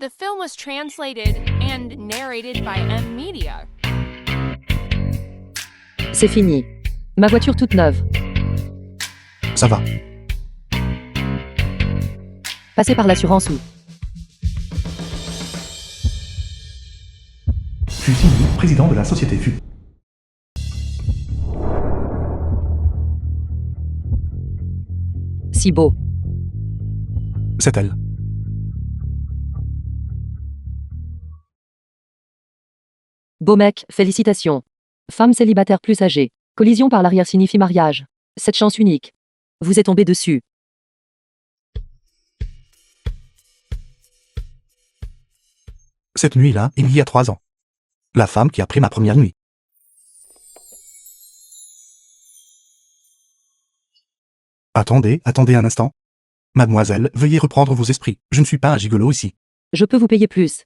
The film was translated and narrated by M Media. C'est fini. Ma voiture toute neuve. Ça va. Passez par l'assurance ou... Fusil, président de la société FU. Si beau. C'est elle. Beau mec, félicitations. Femme célibataire plus âgée. Collision par l'arrière signifie mariage. Cette chance unique. Vous êtes tombé dessus. Cette nuit-là, il y a 3 ans. La femme qui a pris ma première nuit. Attendez un instant. Mademoiselle, veuillez reprendre vos esprits. Je ne suis pas un gigolo ici. Je peux vous payer plus.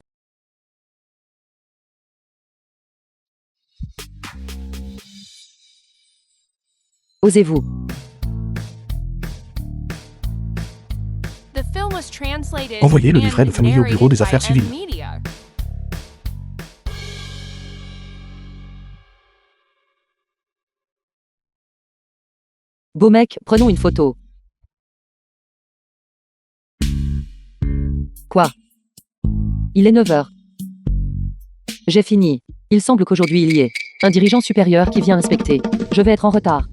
Osez-vous. The film was translated Envoyez le livret de and famille au bureau des narrated affaires by M civiles. Media. Beau mec, prenons une photo. Quoi? Il est 9h. J'ai fini. Il semble qu'aujourd'hui il y ait un dirigeant supérieur qui vient inspecter. Je vais être en retard.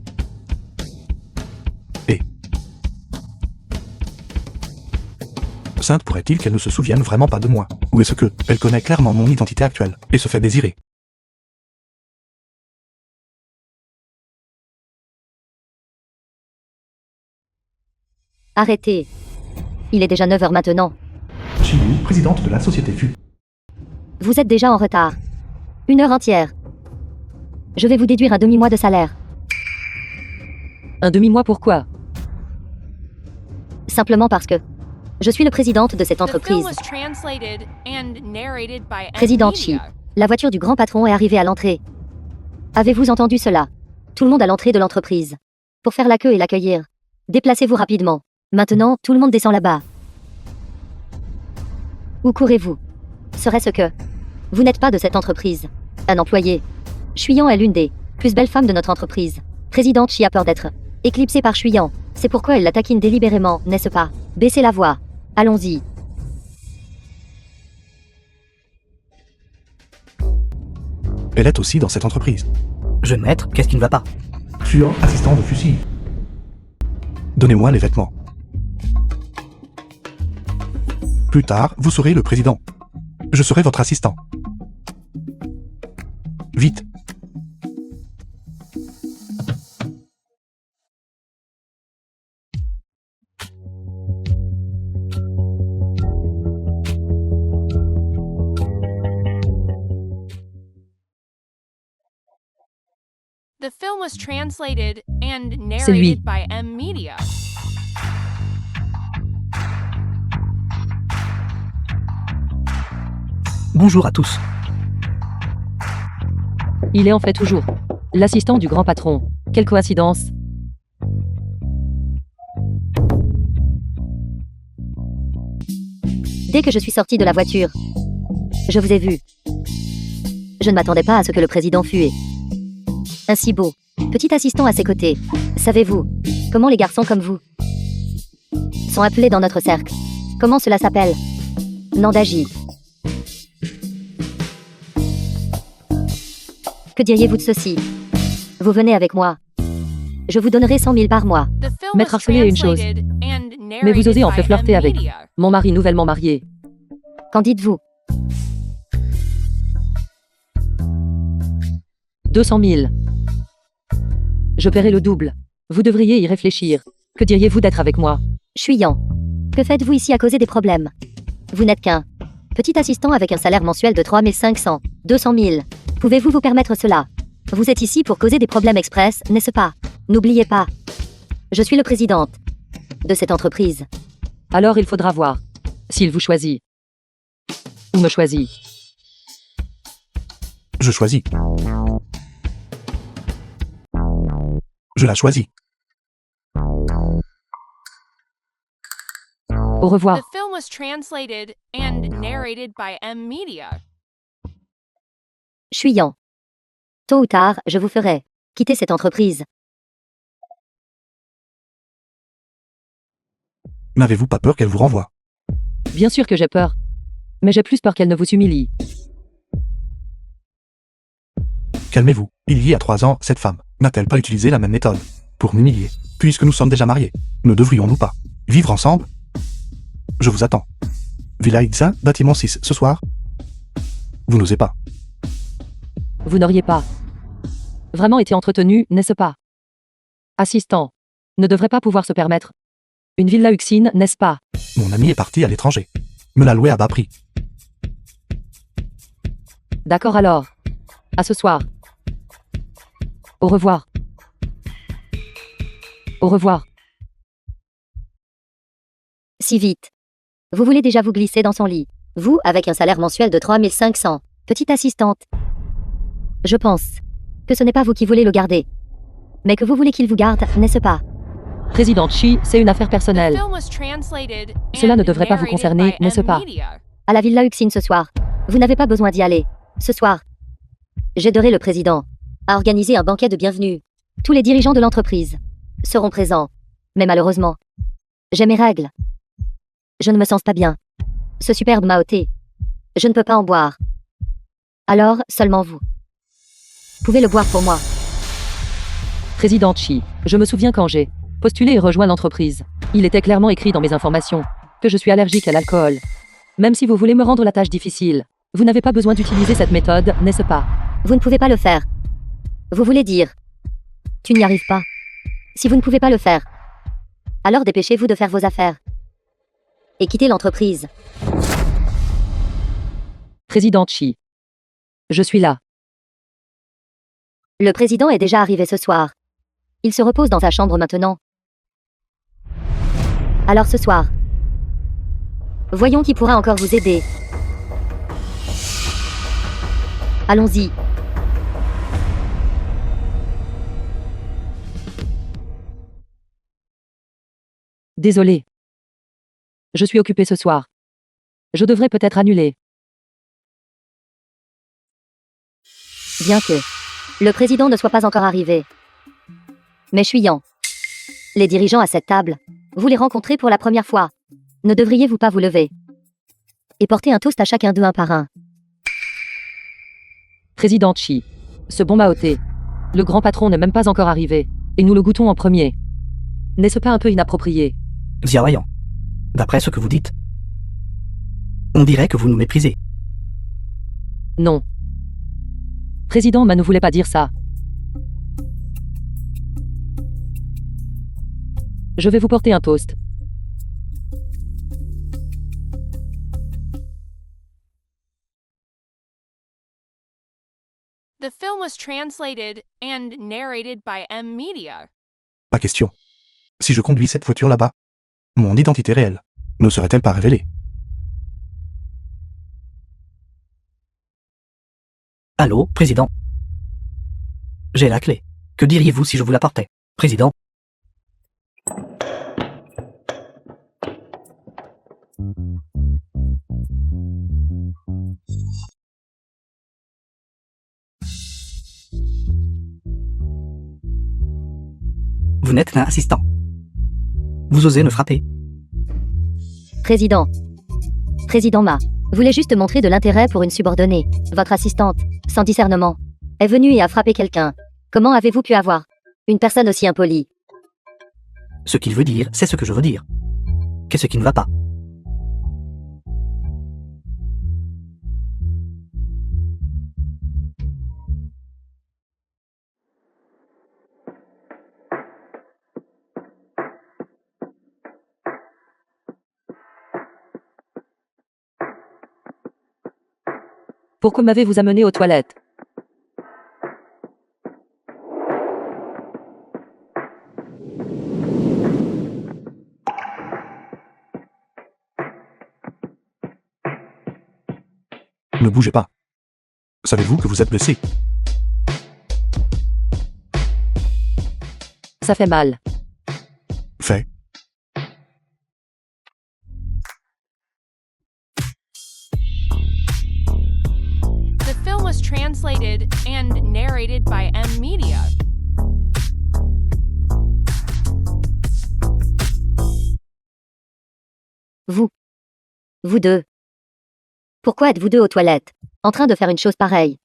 Sainte pourrait-il qu'elle ne se souvienne vraiment pas de moi? Ou est-ce que, elle connaît clairement mon identité actuelle, et se fait désirer? Arrêtez. Il est déjà 9h maintenant. Chiyu, présidente de la société FU. Vous êtes déjà en retard. 1 heure entière. Je vais vous déduire un demi-mois de salaire. Un demi-mois pourquoi? Simplement parce que je suis le présidente de cette The film entreprise. was translated and narrated by M Président Chi, Media. la voiture du grand patron est arrivée à l'entrée. Avez-vous entendu cela? Tout le monde à l'entrée de l'entreprise. Pour faire la queue et l'accueillir. Déplacez-vous rapidement. Maintenant, tout le monde descend là-bas. Où courez-vous? Serait-ce que vous n'êtes pas de cette entreprise? Un employé. Chuyan est l'une des plus belles femmes de notre entreprise. Présidente Chi a peur d'être éclipsée par Chuyan. C'est pourquoi elle la taquine délibérément, n'est-ce pas? Baissez la voix. Allons-y. Elle est aussi dans cette entreprise. Jeune maître, qu'est-ce qui ne va pas? Fuan, assistant de fusil. Donnez-moi les vêtements. Plus tard, vous serez le président. Je serai votre assistant. Vite. The film was translated and lui. narrated by M Media. Bonjour à tous. Il est en fait toujours l'assistant du grand patron. Quelle coïncidence. Dès que je suis sortie de la voiture, je vous ai vu. Je ne m'attendais pas à ce que le président fût un si beau petit assistant à ses côtés. Savez-vous comment les garçons comme vous sont appelés dans notre cercle? Comment cela s'appelle? Nandaji. Que diriez-vous de ceci? Vous venez avec moi. Je vous donnerai 100 000 par mois. The film Maître was Harcelé est une chose. translated and Mais vous osez en narrated fait by flirter M avec Media. mon mari nouvellement marié. Qu'en dites-vous? 200 000. Je paierai le double. Vous devriez y réfléchir. Que diriez-vous d'être avec moi? Chuyan. Que faites-vous ici à causer des problèmes? Vous n'êtes qu'un petit assistant avec un salaire mensuel de 3 500, 200 000. Pouvez-vous vous permettre cela? Vous êtes ici pour causer des problèmes express, n'est-ce pas? N'oubliez pas. Je suis le présidente de cette entreprise. Alors il faudra voir s'il vous choisit. Ou me choisit. Je choisis. Je la choisis. Au revoir. The film was translated and narrated by M Media. Chouillant. Tôt ou tard, je vous ferai quitter cette entreprise. N'avez-vous pas peur qu'elle vous renvoie? Bien sûr que j'ai peur. Mais j'ai plus peur qu'elle ne vous humilie. Calmez-vous. Il y a 3 ans, cette femme n'a-t-elle pas utilisé la même méthode pour m'humilier? Puisque nous sommes déjà mariés, ne devrions-nous pas vivre ensemble? Je vous attends. Villa Itza, bâtiment 6, ce soir? Vous n'osez pas. Vous n'auriez pas vraiment été entretenu, n'est-ce pas? Assistant ne devrait pas pouvoir se permettre une villa Uxine, n'est-ce pas? Mon ami est parti à l'étranger. Me l'a loué à bas prix. D'accord alors. À ce soir. Au revoir. Au revoir. Si vite. Vous voulez déjà vous glisser dans son lit. Vous, avec un salaire mensuel de 3500. Petite assistante. Je pense que ce n'est pas vous qui voulez le garder. Mais que vous voulez qu'il vous garde, n'est-ce pas? Président Chi, c'est une affaire The personnelle. film was translated Cela and ne devrait pas vous narrated concerner, by n'est-ce M pas? Media. À la Villa Uxine ce soir. Vous n'avez pas besoin d'y aller. Ce soir. J'aiderai le président à organiser un banquet de bienvenue. Tous les dirigeants de l'entreprise seront présents. Mais malheureusement, j'ai mes règles. Je ne me sens pas bien. Ce superbe Maoté. Je ne peux pas en boire. Alors, seulement vous pouvez le boire pour moi. Président Chi, je me souviens quand j'ai postulé et rejoint l'entreprise. Il était clairement écrit dans mes informations que je suis allergique à l'alcool. Même si vous voulez me rendre la tâche difficile, vous n'avez pas besoin d'utiliser cette méthode, n'est-ce pas? Vous ne pouvez pas le faire. Vous voulez dire tu n'y arrives pas. Si vous ne pouvez pas le faire, alors dépêchez-vous de faire vos affaires et quittez l'entreprise. Président Chi. Je suis là. Le président est déjà arrivé ce soir. Il se repose dans sa chambre maintenant. Alors ce soir, voyons qui pourra encore vous aider. Allons-y. Désolé. Je suis occupé ce soir. Je devrais peut-être annuler. Bien que le président ne soit pas encore arrivé. Mais Chouillant, les dirigeants à cette table, vous les rencontrez pour la première fois. Ne devriez-vous pas vous lever et porter un toast à chacun d'eux un par un? Président Chi. Ce bon Maoté. Le grand patron n'est même pas encore arrivé. Et nous le goûtons en premier. N'est-ce pas un peu inapproprié? Xiaoyan. D'après ce que vous dites, on dirait que vous nous méprisez. Non. Président Ma ne voulait pas dire ça. Je vais vous porter un toast. The film was translated and narrated by M Media. Pas question. Si je conduis cette voiture là-bas, mon identité réelle ne serait-elle pas révélée? Allô, président. J'ai la clé. Que diriez-vous si je vous l'apportais, président? Vous n'êtes qu'un assistant. Vous osez me frapper. Président. Président Ma voulait juste montrer de l'intérêt pour une subordonnée. Votre assistante, sans discernement, est venue et a frappé quelqu'un. Comment avez-vous pu avoir une personne aussi impolie? Ce qu'il veut dire, c'est ce que je veux dire. Qu'est-ce qui ne va pas? Pourquoi m'avez-vous amené aux toilettes? Ne bougez pas. Savez-vous que vous êtes blessé? Ça fait mal. Fait. translated and narrated by M Media. Vous deux. Pourquoi êtes-vous deux aux toilettes, en train de faire une chose pareille?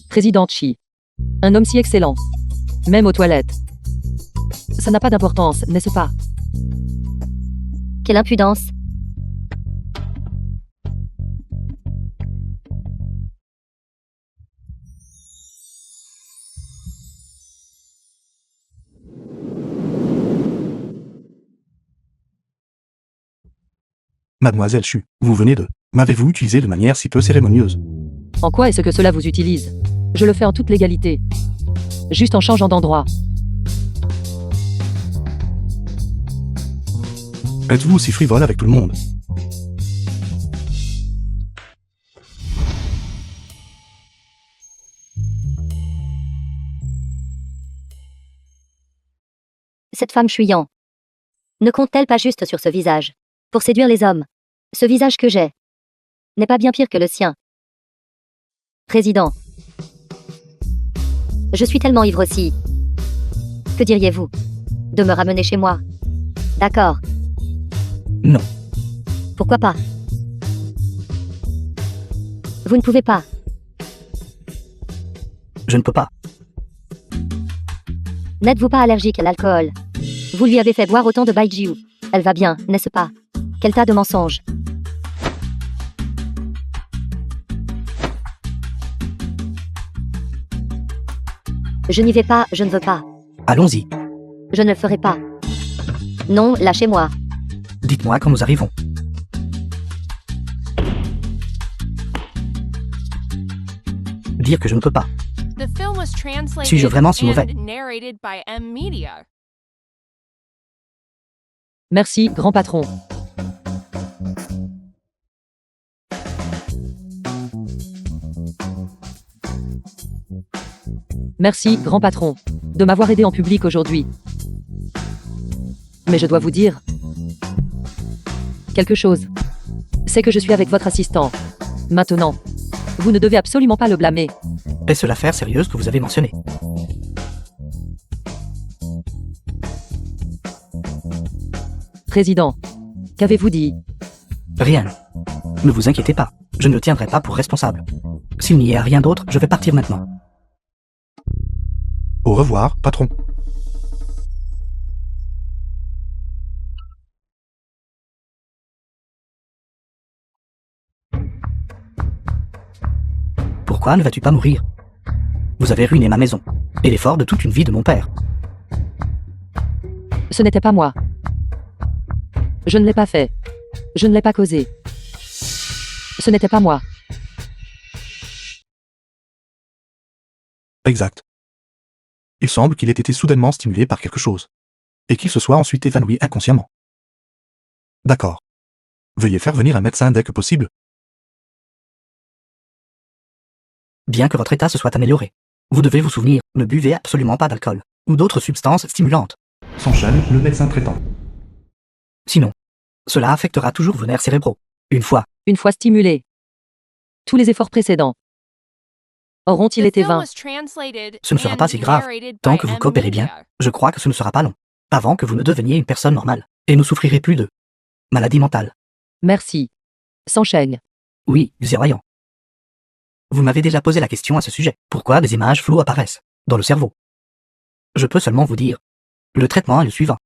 Président Chi. Un homme si excellent. Même aux toilettes. Ça n'a pas d'importance, n'est-ce pas? Quelle impudence! Mademoiselle Chu, vous venez de... M'avez-vous utilisé de manière si peu cérémonieuse? En quoi est-ce que cela vous utilise? Je le fais en toute légalité. Juste en changeant d'endroit. Êtes-vous aussi frivole avec tout le monde? Cette femme fuyant. Ne compte-t-elle pas juste sur ce visage, pour séduire les hommes? Ce visage que j'ai n'est pas bien pire que le sien. Président. Je suis tellement ivre aussi. Que diriez-vous de me ramener chez moi? D'accord. Non. Pourquoi pas? Vous ne pouvez pas. Je ne peux pas. N'êtes-vous pas allergique à l'alcool? Vous lui avez fait boire autant de baijiu. Elle va bien, n'est-ce pas? Quel tas de mensonges. Je n'y vais pas, je ne veux pas. Allons-y. Je ne le ferai pas. Non, lâchez-moi. Dites-moi quand nous arrivons. Dire que je ne peux pas. The film was translated Suis-je vraiment si mauvais? and narrated by M Media. Merci, grand patron. Merci, grand patron, de m'avoir aidé en public aujourd'hui. Mais je dois vous dire quelque chose. C'est que je suis avec votre assistant. Maintenant, vous ne devez absolument pas le blâmer. Est-ce l'affaire sérieuse que vous avez mentionnée? Président, qu'avez-vous dit? Rien. Ne vous inquiétez pas. Je ne le tiendrai pas pour responsable. S'il n'y a rien d'autre, je vais partir maintenant. Au revoir, patron. Pourquoi ne vas-tu pas mourir? Vous avez ruiné ma maison, et l'effort de toute une vie de mon père. Ce n'était pas moi. Je ne l'ai pas fait. Je ne l'ai pas causé. Ce n'était pas moi. Exact. Il semble qu'il ait été soudainement stimulé par quelque chose. Et qu'il se soit ensuite évanoui inconsciemment. D'accord. Veuillez faire venir un médecin dès que possible. Bien que votre état se soit amélioré, vous devez vous souvenir, ne buvez absolument pas d'alcool, ou d'autres substances stimulantes. S'enchaîne le médecin traitant. Sinon, cela affectera toujours vos nerfs cérébraux. Une fois, stimulé. Tous les efforts précédents auront-ils The été film vains? was translated ce ne sera and pas si grave, narrated tant by que vous M coopérez bien. Media. Je crois que ce ne sera pas long, avant que vous ne deveniez une personne normale, et ne souffrirez plus de maladie mentale. Merci. S'enchaîne. Oui, zéroyant. Vous m'avez déjà posé la question à ce sujet. Pourquoi des images floues apparaissent dans le cerveau? Je peux seulement vous dire. Le traitement est le suivant.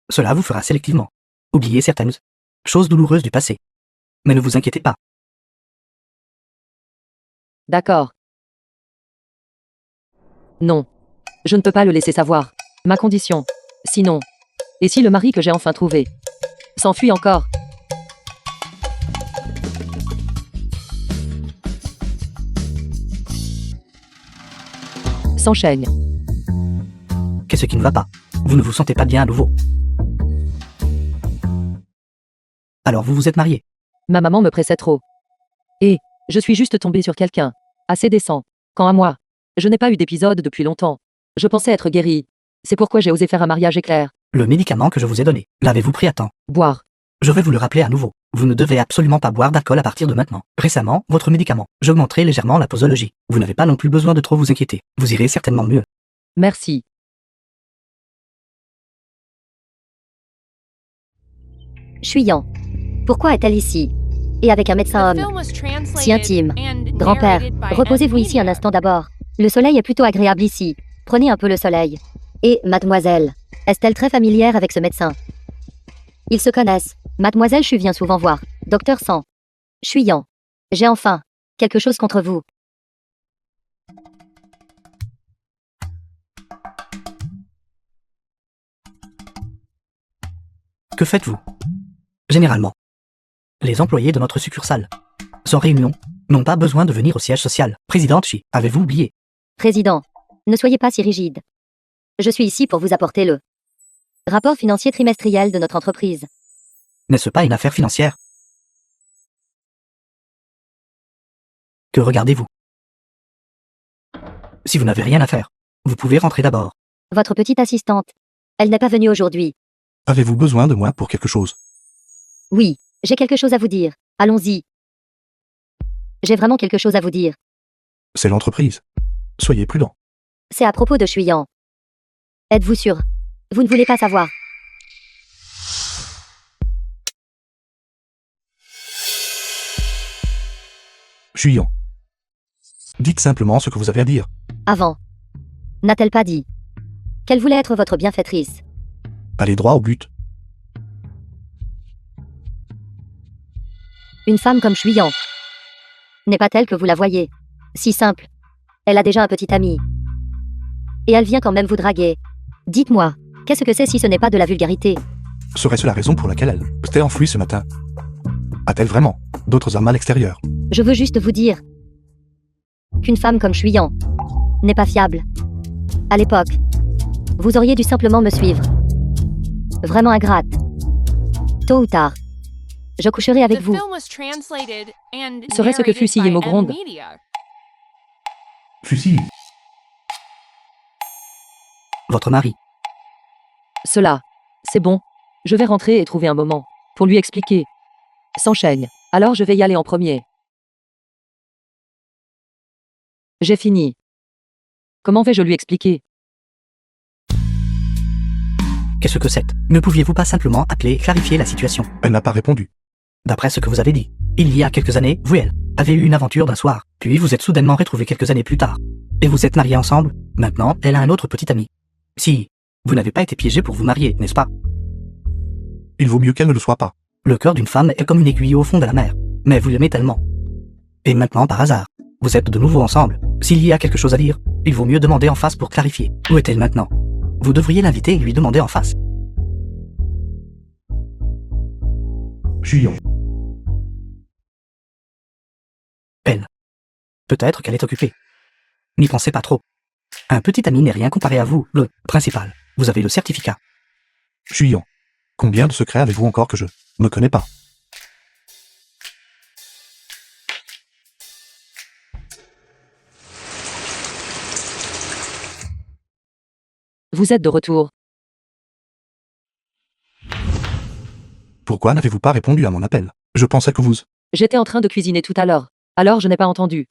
Cela vous fera sélectivement oublier certaines choses douloureuses du passé. Mais ne vous inquiétez pas. D'accord. Non. Je ne peux pas le laisser savoir. Ma condition. Sinon. Et si le mari que j'ai enfin trouvé s'enfuit encore? S'enchaîne. Qu'est-ce qui ne va pas? Vous ne vous sentez pas bien à nouveau. Alors vous vous êtes marié. Ma maman me pressait trop. Et je suis juste tombée sur quelqu'un. Assez décent. Quant à moi, je n'ai pas eu d'épisode depuis longtemps. Je pensais être guérie. C'est pourquoi j'ai osé faire un mariage éclair. Le médicament que je vous ai donné, l'avez-vous pris à temps? Boire. Je vais vous le rappeler à nouveau. Vous ne devez absolument pas boire d'alcool à partir de maintenant. Récemment, votre médicament. J'augmenterai légèrement la posologie. Vous n'avez pas non plus besoin de trop vous inquiéter. Vous irez certainement mieux. Merci. Chuyan. Pourquoi est-elle ici? Et avec un médecin The homme. film was translated Si intime. and Grand-père, narrated by reposez-vous M. ici un Media. instant d'abord. Le soleil est plutôt agréable ici. Prenez un peu le soleil. Et, mademoiselle, est-elle très familière avec ce médecin? Ils se connaissent. Mademoiselle Chu vient souvent voir. Docteur San. Chuyan. J'ai enfin quelque chose contre vous. Que faites-vous? Généralement, les employés de notre succursale, sans réunion, n'ont pas besoin de venir au siège social. Présidente Chi, avez-vous oublié? Président, ne soyez pas si rigide. Je suis ici pour vous apporter le rapport financier trimestriel de notre entreprise. N'est-ce pas une affaire financière? Que regardez-vous? Si vous n'avez rien à faire, vous pouvez rentrer d'abord. Votre petite assistante. Elle n'est pas venue aujourd'hui. Avez-vous besoin de moi pour quelque chose? Oui, j'ai quelque chose à vous dire. Allons-y. J'ai vraiment quelque chose à vous dire. C'est l'entreprise. Soyez prudent. C'est à propos de Chuyan. Êtes-vous sûr? Vous ne voulez pas savoir. Chuyan. Dites simplement ce que vous avez à dire. Avant. N'a-t-elle pas dit qu'elle voulait être votre bienfaitrice? Allez droit au but. Une femme comme Chuyan n'est pas telle que vous la voyez. Si simple. Elle a déjà un petit ami. Et elle vient quand même vous draguer. Dites-moi, qu'est-ce que c'est si ce n'est pas de la vulgarité? Serait-ce la raison pour laquelle elle s'était enfuie ce matin? A-t-elle vraiment d'autres armes à l'extérieur? Je veux juste vous dire qu'une femme comme Chuyan n'est pas fiable. À l'époque, vous auriez dû simplement me suivre. Vraiment ingrate. Tôt ou tard, je coucherai avec The vous. film was translated and Serait-ce que narrated fusiller by me M. gronde? Media. Fusille. Votre mari. Cela. C'est bon. Je vais rentrer et trouver un moment. Pour lui expliquer. S'enchaîne. Alors je vais y aller en premier. J'ai fini. Comment vais-je lui expliquer? Qu'est-ce que c'est? Ne pouviez-vous pas simplement appeler et clarifier la situation? Elle n'a pas répondu. D'après ce que vous avez dit, il y a quelques années, vous et elle avez eu une aventure d'un soir, puis vous êtes soudainement retrouvés quelques années plus tard. Et vous êtes mariés ensemble. Maintenant, elle a un autre petit ami. Si, vous n'avez pas été piégé pour vous marier, n'est-ce pas? Il vaut mieux qu'elle ne le soit pas. Le cœur d'une femme est comme une aiguille au fond de la mer, mais vous l'aimez tellement. Et maintenant, par hasard, vous êtes de nouveau ensemble. S'il y a quelque chose à dire, il vaut mieux demander en face pour clarifier. Où est-elle maintenant? Vous devriez l'inviter et lui demander en face. Chuyan. Elle. Peut-être qu'elle est occupée. N'y pensez pas trop. Un petit ami n'est rien comparé à vous, le principal. Vous avez le certificat. Chuyan. Combien de secrets avez-vous encore que je ne connais pas? Vous êtes de retour. Pourquoi n'avez-vous pas répondu à mon appel? Je pensais que vous... J'étais en train de cuisiner tout à l'heure. Alors je n'ai pas entendu.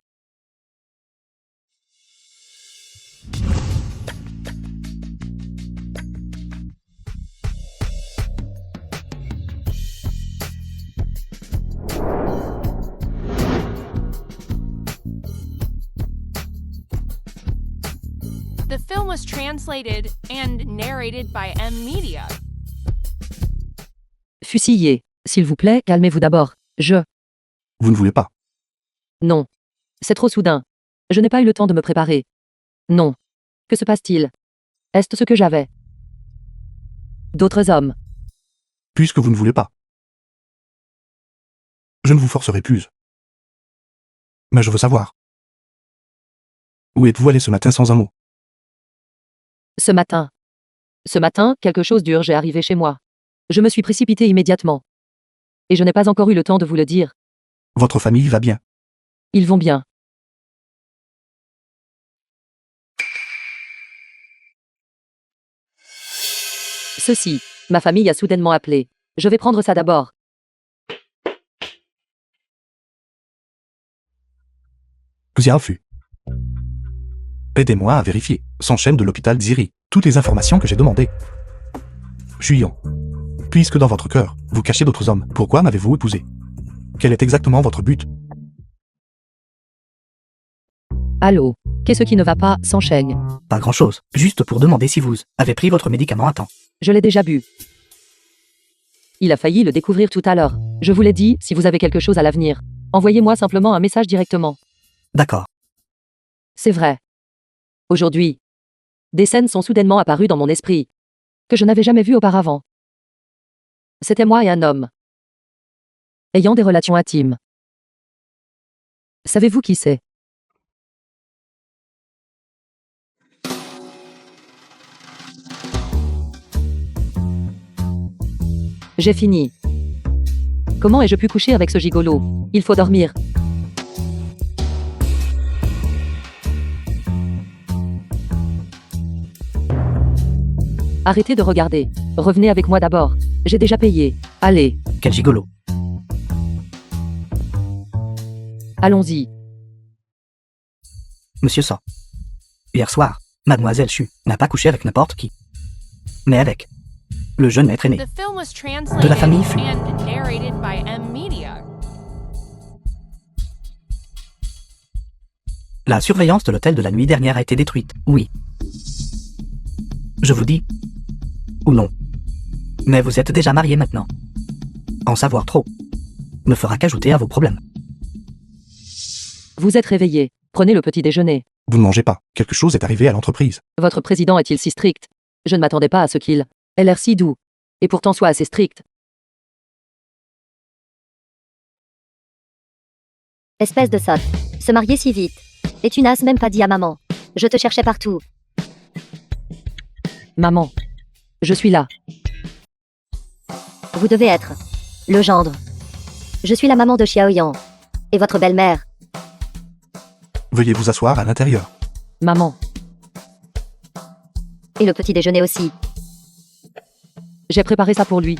The film was translated and narrated by M. Media. Fusillé. S'il vous plaît, calmez-vous d'abord. Vous ne voulez pas. Non. C'est trop soudain. Je n'ai pas eu le temps de me préparer. Non. Que se passe-t-il? Est-ce ce que j'avais? D'autres hommes. Puisque vous ne voulez pas. Je ne vous forcerai plus. Mais je veux savoir. Où êtes-vous allé ce matin sans un mot? Ce matin. Ce matin, quelque chose d'urgent est arrivé chez moi. Je me suis précipité immédiatement. Et je n'ai pas encore eu le temps de vous le dire. Votre famille va bien. Ils vont bien. Ceci. Ma famille a soudainement appelé. Je vais prendre ça d'abord. Xiaofu. Aidez-moi à vérifier. S'enchaîne de l'hôpital d'Ziri. Toutes les informations que j'ai demandées. Chuyan. Puisque dans votre cœur, vous cachez d'autres hommes, pourquoi m'avez-vous épousé? Quel est exactement votre but? Allô? Qu'est-ce qui ne va pas, Sansheng? Pas grand-chose. Juste pour demander si vous avez pris votre médicament à temps. Je l'ai déjà bu. Il a failli le découvrir tout à l'heure. Je vous l'ai dit, si vous avez quelque chose à l'avenir, envoyez-moi simplement un message directement. D'accord. C'est vrai. Aujourd'hui, des scènes sont soudainement apparues dans mon esprit, que je n'avais jamais vues auparavant. C'était moi et un homme, ayant des relations intimes. Savez-vous qui c'est? J'ai fini. Comment ai-je pu coucher avec ce gigolo? Il faut dormir. Arrêtez de regarder. Revenez avec moi d'abord. J'ai déjà payé. Allez, Quel gigolo. allons-y. Monsieur San. Hier soir, Mademoiselle Chu n'a pas couché avec n'importe qui, mais avec le jeune maître aîné. The film was translated famille Fu. and narrated by M Media. La surveillance de l'hôtel de la nuit dernière a été détruite, oui. Je vous dis, ou non. Mais vous êtes déjà marié maintenant. En savoir trop ne fera qu'ajouter à vos problèmes. Vous êtes réveillé. Prenez le petit déjeuner. Vous ne mangez pas. Quelque chose est arrivé à l'entreprise. Votre président est-il si strict? Je ne m'attendais pas à ce qu'il ait l'air si doux, et pourtant soit assez strict. Espèce de sotte. Se marier si vite. Et tu n'as même pas dit à maman. Je te cherchais partout. Maman, je suis là. Vous devez être le gendre. Je suis la maman de Xiaoyan. Et votre belle-mère. Veuillez vous asseoir à l'intérieur. Maman, Et le petit déjeuner aussi. j'ai préparé ça pour lui.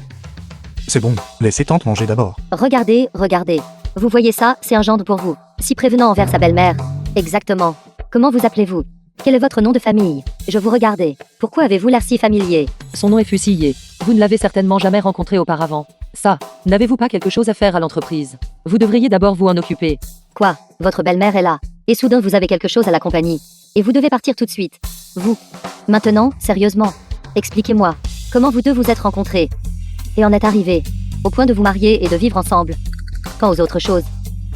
C'est bon, laissez tante manger d'abord. Regardez, regardez. Vous voyez ça, c'est un gendre pour vous. Si prévenant envers sa belle-mère. Exactement. Comment vous appelez-vous? Quel est votre nom de famille? Je vous regardais. Pourquoi avez-vous l'air si familier? Son nom est Fusillé. Vous ne l'avez certainement jamais rencontré auparavant. Ça, n'avez-vous pas quelque chose à faire à l'entreprise? Vous devriez d'abord vous en occuper. Quoi? Votre belle-mère est là. Et soudain vous avez quelque chose à la compagnie. Et vous devez partir tout de suite. Vous. Maintenant, sérieusement. Expliquez-moi. Comment vous deux vous êtes rencontrés? Et en êtes arrivés au point de vous marier et de vivre ensemble. Quant aux autres choses,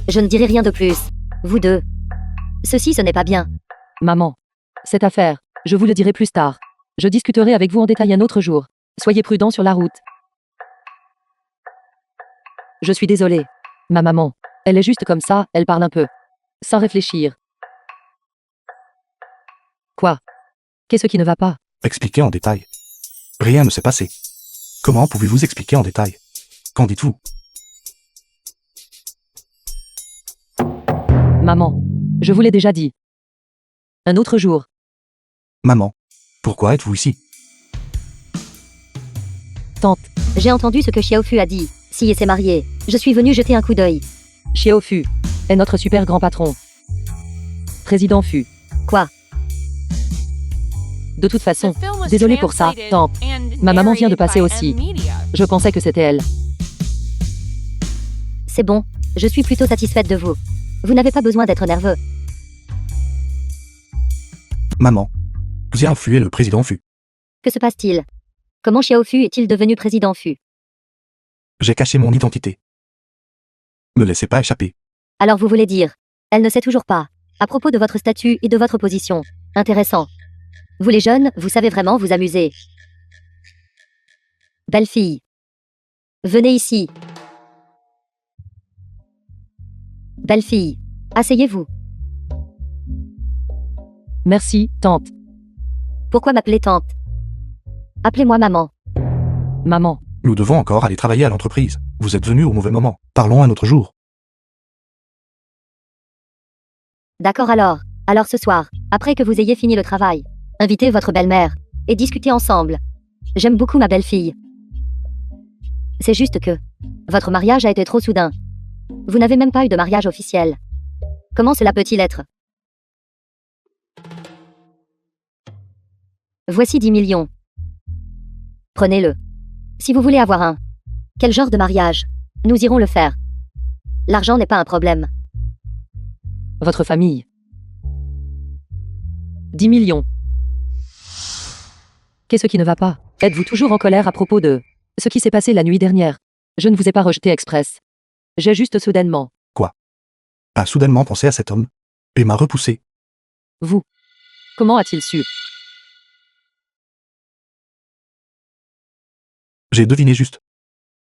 je ne dirai rien de plus. Vous deux. Ceci, ce n'est pas bien. Maman, cette affaire, je vous le dirai plus tard. Je discuterai avec vous en détail un autre jour. Soyez prudents sur la route. Je suis désolée. Ma maman, elle est juste comme ça, elle parle un peu. Sans réfléchir. Quoi? Qu'est-ce qui ne va pas? Expliquez en détail. Rien ne s'est passé. Comment pouvez-vous expliquer en détail? Qu'en dites-vous? Maman, je vous l'ai déjà dit. Un autre jour. Maman, pourquoi êtes-vous ici? Tante, J'ai entendu ce que Xiaofu a dit. Si s'est marié. Je suis venu jeter un coup d'œil. Xiaofu est notre super grand patron. Président Fu. Quoi? De toute façon, The film was désolé pour ça, translated tante. and Ma maman vient de narrated passer by aussi. M Media. Je pensais que c'était elle. C'est bon. Je suis plutôt satisfaite de vous. Vous n'avez pas besoin d'être nerveux. Maman. Xiaofu est le président Fu. Que se passe-t-il? Comment Xiaofu est-il devenu président Fu? J'ai caché mon identité. Ne laissez pas échapper. Alors vous voulez dire? Elle ne sait toujours pas. À propos de votre statut et de votre position. Intéressant. Vous les jeunes, vous savez vraiment vous amuser. Belle fille. Venez ici. Belle fille. Asseyez-vous. Merci, tante. Pourquoi m'appeler tante? Appelez-moi maman. Maman, Nous devons encore aller travailler à l'entreprise. Vous êtes venu au mauvais moment. Parlons un autre jour. D'accord alors. Alors ce soir, après que vous ayez fini le travail, invitez votre belle-mère et discutez ensemble. J'aime beaucoup ma belle-fille. C'est juste que votre mariage a été trop soudain. Vous n'avez même pas eu de mariage officiel. Comment cela peut-il être? Voici 10 millions. Prenez-le. Si vous voulez avoir un. Quel genre de mariage? Nous irons le faire. L'argent n'est pas un problème. Votre famille. 10 millions. Qu'est-ce qui ne va pas? Êtes-vous toujours en colère à propos de ce qui s'est passé la nuit dernière? Je ne vous ai pas rejeté express. J'ai juste soudainement. A soudainement pensé à cet homme. Et m'a repoussé. Vous. Comment a-t-il su? J'ai deviné juste.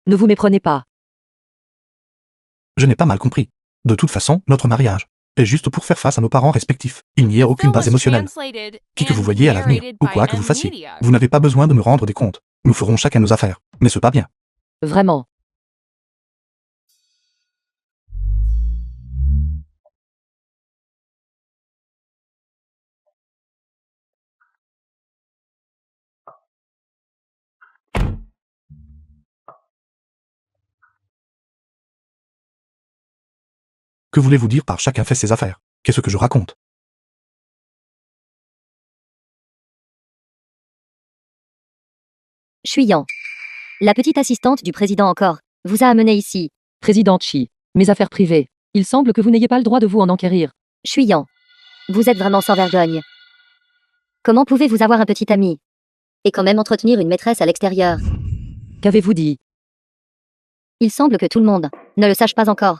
Ne vous méprenez pas. Je n'ai pas mal compris. De toute façon, notre mariage est juste pour faire face à nos parents respectifs. Il n'y a aucune base émotionnelle. Qui que vous voyiez à l'avenir, ou quoi que vous fassiez, vous n'avez pas besoin de me rendre des comptes. Nous ferons chacun nos affaires. Mais ce pas bien. Vraiment. Que voulez-vous dire par chacun fait ses affaires? Qu'est-ce que je raconte? Chuyan. La petite assistante du président encore, vous a amené ici. Président Chi. Mes affaires privées. Il semble que vous n'ayez pas le droit de vous en enquérir. Chuyan. Vous êtes vraiment sans vergogne. Comment pouvez-vous avoir un petit ami? Et quand même entretenir une maîtresse à l'extérieur? Qu'avez-vous dit? Il semble que tout le monde ne le sache pas encore.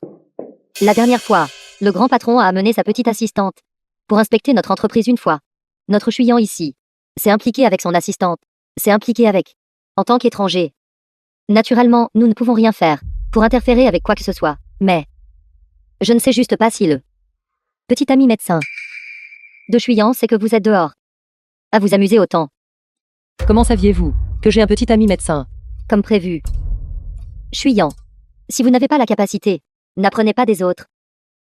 La dernière fois, le grand patron a amené sa petite assistante pour inspecter notre entreprise une fois. Notre Chuyan ici s'est impliqué avec son assistante, s'est impliqué avec, en tant qu'étranger. Naturellement, nous ne pouvons rien faire pour interférer avec quoi que ce soit, mais je ne sais juste pas si le petit ami médecin de Chuyan sait que vous êtes dehors à vous amuser autant, Comment saviez-vous que j'ai un petit ami médecin? comme prévu. Chuyan, si vous n'avez pas la capacité, n'apprenez pas des autres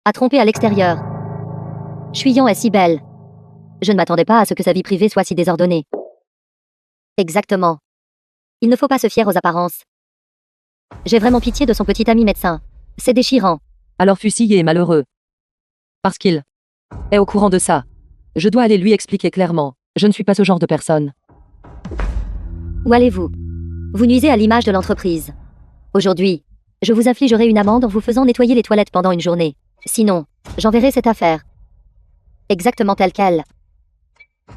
à tromper à l'extérieur. Chuyan est si belle. Je ne m'attendais pas à ce que sa vie privée soit si désordonnée. Exactement. Il ne faut pas se fier aux apparences. J'ai vraiment pitié de son petit ami médecin. C'est déchirant. Alors fusillé et malheureux. Parce qu'il est au courant de ça. Je dois aller lui expliquer clairement. Je ne suis pas ce genre de personne. Où allez-vous? Vous nuisez à l'image de l'entreprise. Aujourd'hui, je vous infligerai une amende en vous faisant nettoyer les toilettes pendant une journée. Sinon, j'enverrai cette affaire. Exactement telle quelle.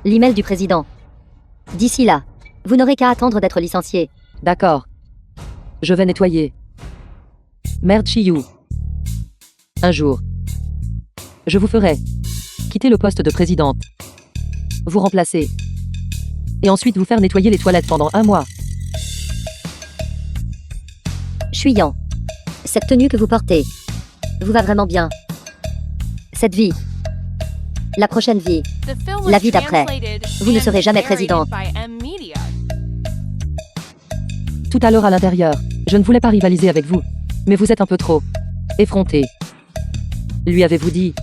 L'email du président. D'ici là, vous n'aurez qu'à attendre d'être licencié. D'accord. Je vais nettoyer. Merde Chiyu. Un jour. Je vous ferai quitter le poste de présidente. Vous remplacer. Et ensuite vous faire nettoyer les toilettes pendant 1 mois. Chuyan. Cette tenue que vous portez vous va vraiment bien. Cette vie. La prochaine vie. La vie d'après. d'après. Vous ne serez jamais présidente. Tout à l'heure à l'intérieur. Je ne voulais pas rivaliser avec vous. Mais vous êtes un peu trop effronté. Lui avez-vous dit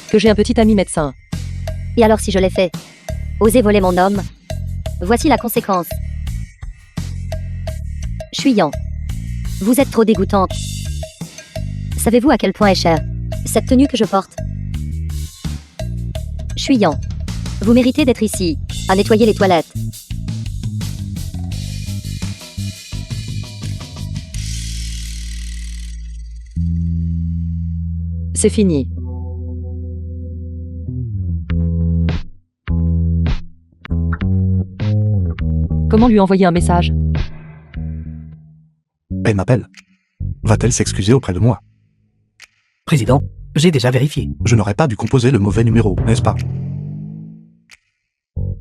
que j'ai un petit ami médecin? Et alors si je l'ai fait? Osez voler mon homme? Voici la conséquence. Chuyan. Vous êtes trop dégoûtante. Savez-vous à quel point est chère cette tenue que je porte? Chuyan. Vous méritez d'être ici, à nettoyer les toilettes. C'est fini. Comment lui envoyer un message? Elle m'appelle. Va-t-elle s'excuser auprès de moi? Président, j'ai déjà vérifié. Je n'aurais pas dû composer le mauvais numéro, n'est-ce pas?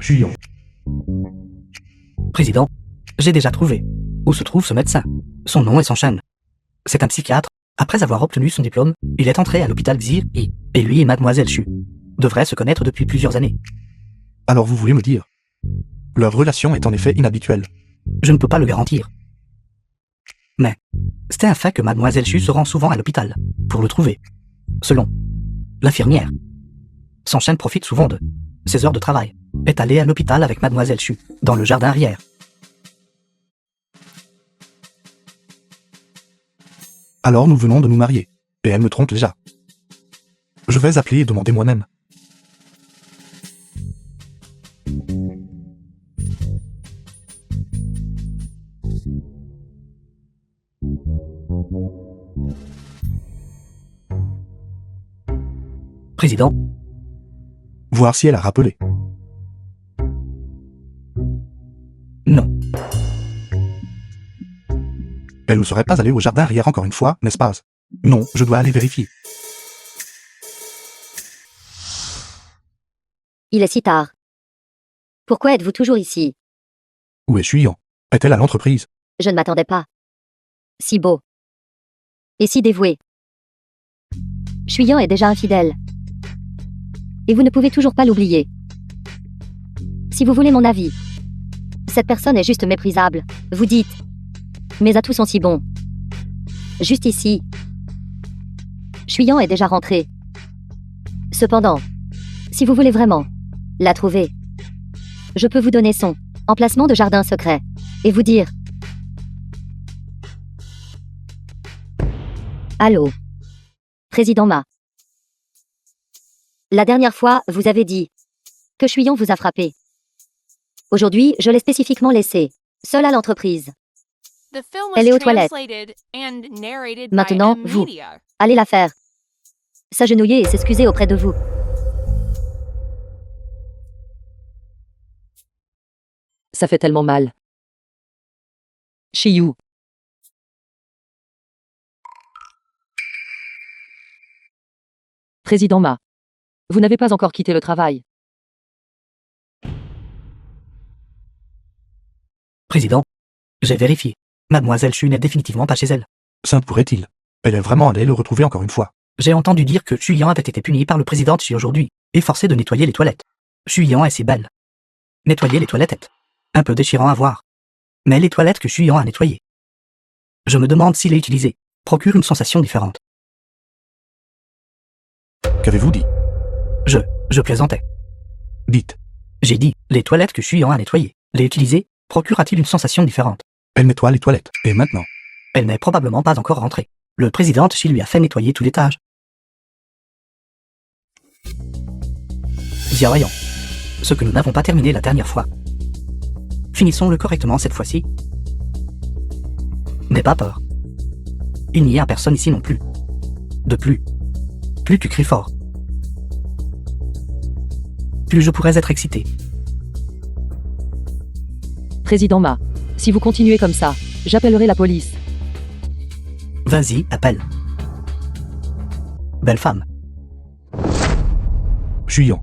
Chuyan. Président, j'ai déjà trouvé où se trouve ce médecin. Son nom et son chaîne. C'est un psychiatre. Après avoir obtenu son diplôme, il est entré à l'hôpital Xir et lui et mademoiselle Chu devraient se connaître depuis plusieurs années. Alors vous voulez me dire? Leur relation est en effet inhabituelle. Je ne peux pas le garantir. Mais c'est un fait que mademoiselle Chu se rend souvent à l'hôpital pour le trouver. Selon l'infirmière, son chaîne profite souvent de ses heures de travail. Est allée à l'hôpital avec mademoiselle Chu, dans le jardin arrière. Alors nous venons de nous marier. Et elle me trompe déjà. Je vais appeler et demander moi-même. Président, Voir si elle a rappelé. non. Elle ne serait pas allée au jardin arrière encore une fois, n'est-ce pas? Non, je dois aller vérifier. Il est si tard. Pourquoi êtes-vous toujours ici? Où est Chuyan? Est-elle à l'entreprise? Je ne m'attendais pas. Si beau. Et si dévoué. Chuyan est déjà infidèle. Et vous ne pouvez toujours pas l'oublier. Si vous voulez mon avis, cette personne est juste méprisable. Vous dites. Mes atouts sont si bons. Juste ici. Chuyan est déjà rentré. Cependant, si vous voulez vraiment la trouver, je peux vous donner son emplacement de jardin secret et vous dire. Allô, Président Ma. La dernière fois, vous avez dit que Chuyan vous a frappé. Aujourd'hui, je l'ai spécifiquement laissé seul à l'entreprise. The film Elle was est aux toilettes. translated and narrated Maintenant, by M vous. Media. Allez la faire. S'agenouiller et s'excuser auprès de vous. Ça fait tellement mal. Shiyu. Président Ma. Vous n'avez pas encore quitté le travail. Président, j'ai vérifié. Mademoiselle Chu n'est définitivement pas chez elle. Sainte pourrait-il? Elle est vraiment allée le retrouver encore une fois. J'ai entendu dire que Chuyan avait été puni par le président Chi aujourd'hui, et forcé de nettoyer les toilettes. Chuyan est si belle. Nettoyer les toilettes est un peu déchirant à voir. Mais les toilettes que Chuyan a nettoyées, je me demande s'il est utilisé, procure une sensation différente. Qu'avez-vous dit? Je plaisantais. Dites. J'ai dit, les toilettes que Chuyan a nettoyées, les utiliser, procure-t-il une sensation différente? Elle nettoie les toilettes. Et maintenant? Elle n'est probablement pas encore rentrée. Le président Chi lui a fait nettoyer tout l'étage. Voyons. Ce que nous n'avons pas terminé la dernière fois. Finissons-le correctement cette fois-ci. N'aie pas peur. Il n'y a personne ici non plus. De plus tu cries fort, plus je pourrais être excité. Président Ma. Si vous continuez comme ça, j'appellerai la police. Vas-y, appelle. Belle femme. Chuyan.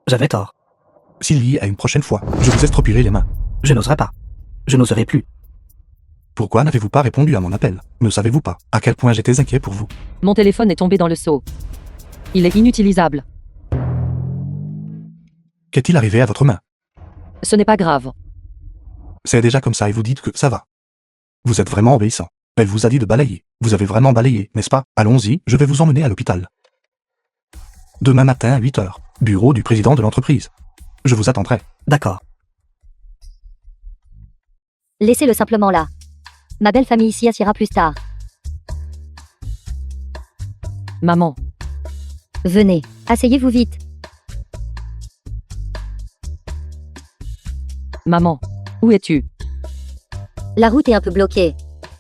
J'avais tort. Sylvie, à une prochaine fois, je vous estropierai les mains. Je n'oserais pas. Je n'oserai plus. Pourquoi n'avez-vous pas répondu à mon appel? Ne savez-vous pas à quel point j'étais inquiet pour vous? Mon téléphone est tombé dans le seau. Il est inutilisable. Qu'est-il arrivé à votre main? Ce n'est pas grave. C'est déjà comme ça et vous dites que ça va. Vous êtes vraiment obéissant. Elle vous a dit de balayer. Vous avez vraiment balayé, n'est-ce pas? Allons-y, je vais vous emmener à l'hôpital. Demain matin à 8h, bureau du président de l'entreprise. Je vous attendrai. D'accord. Laissez-le simplement là. Ma belle famille s'y assiera plus tard. Maman. Venez, asseyez-vous vite. Maman. Où es-tu? La route est un peu bloquée.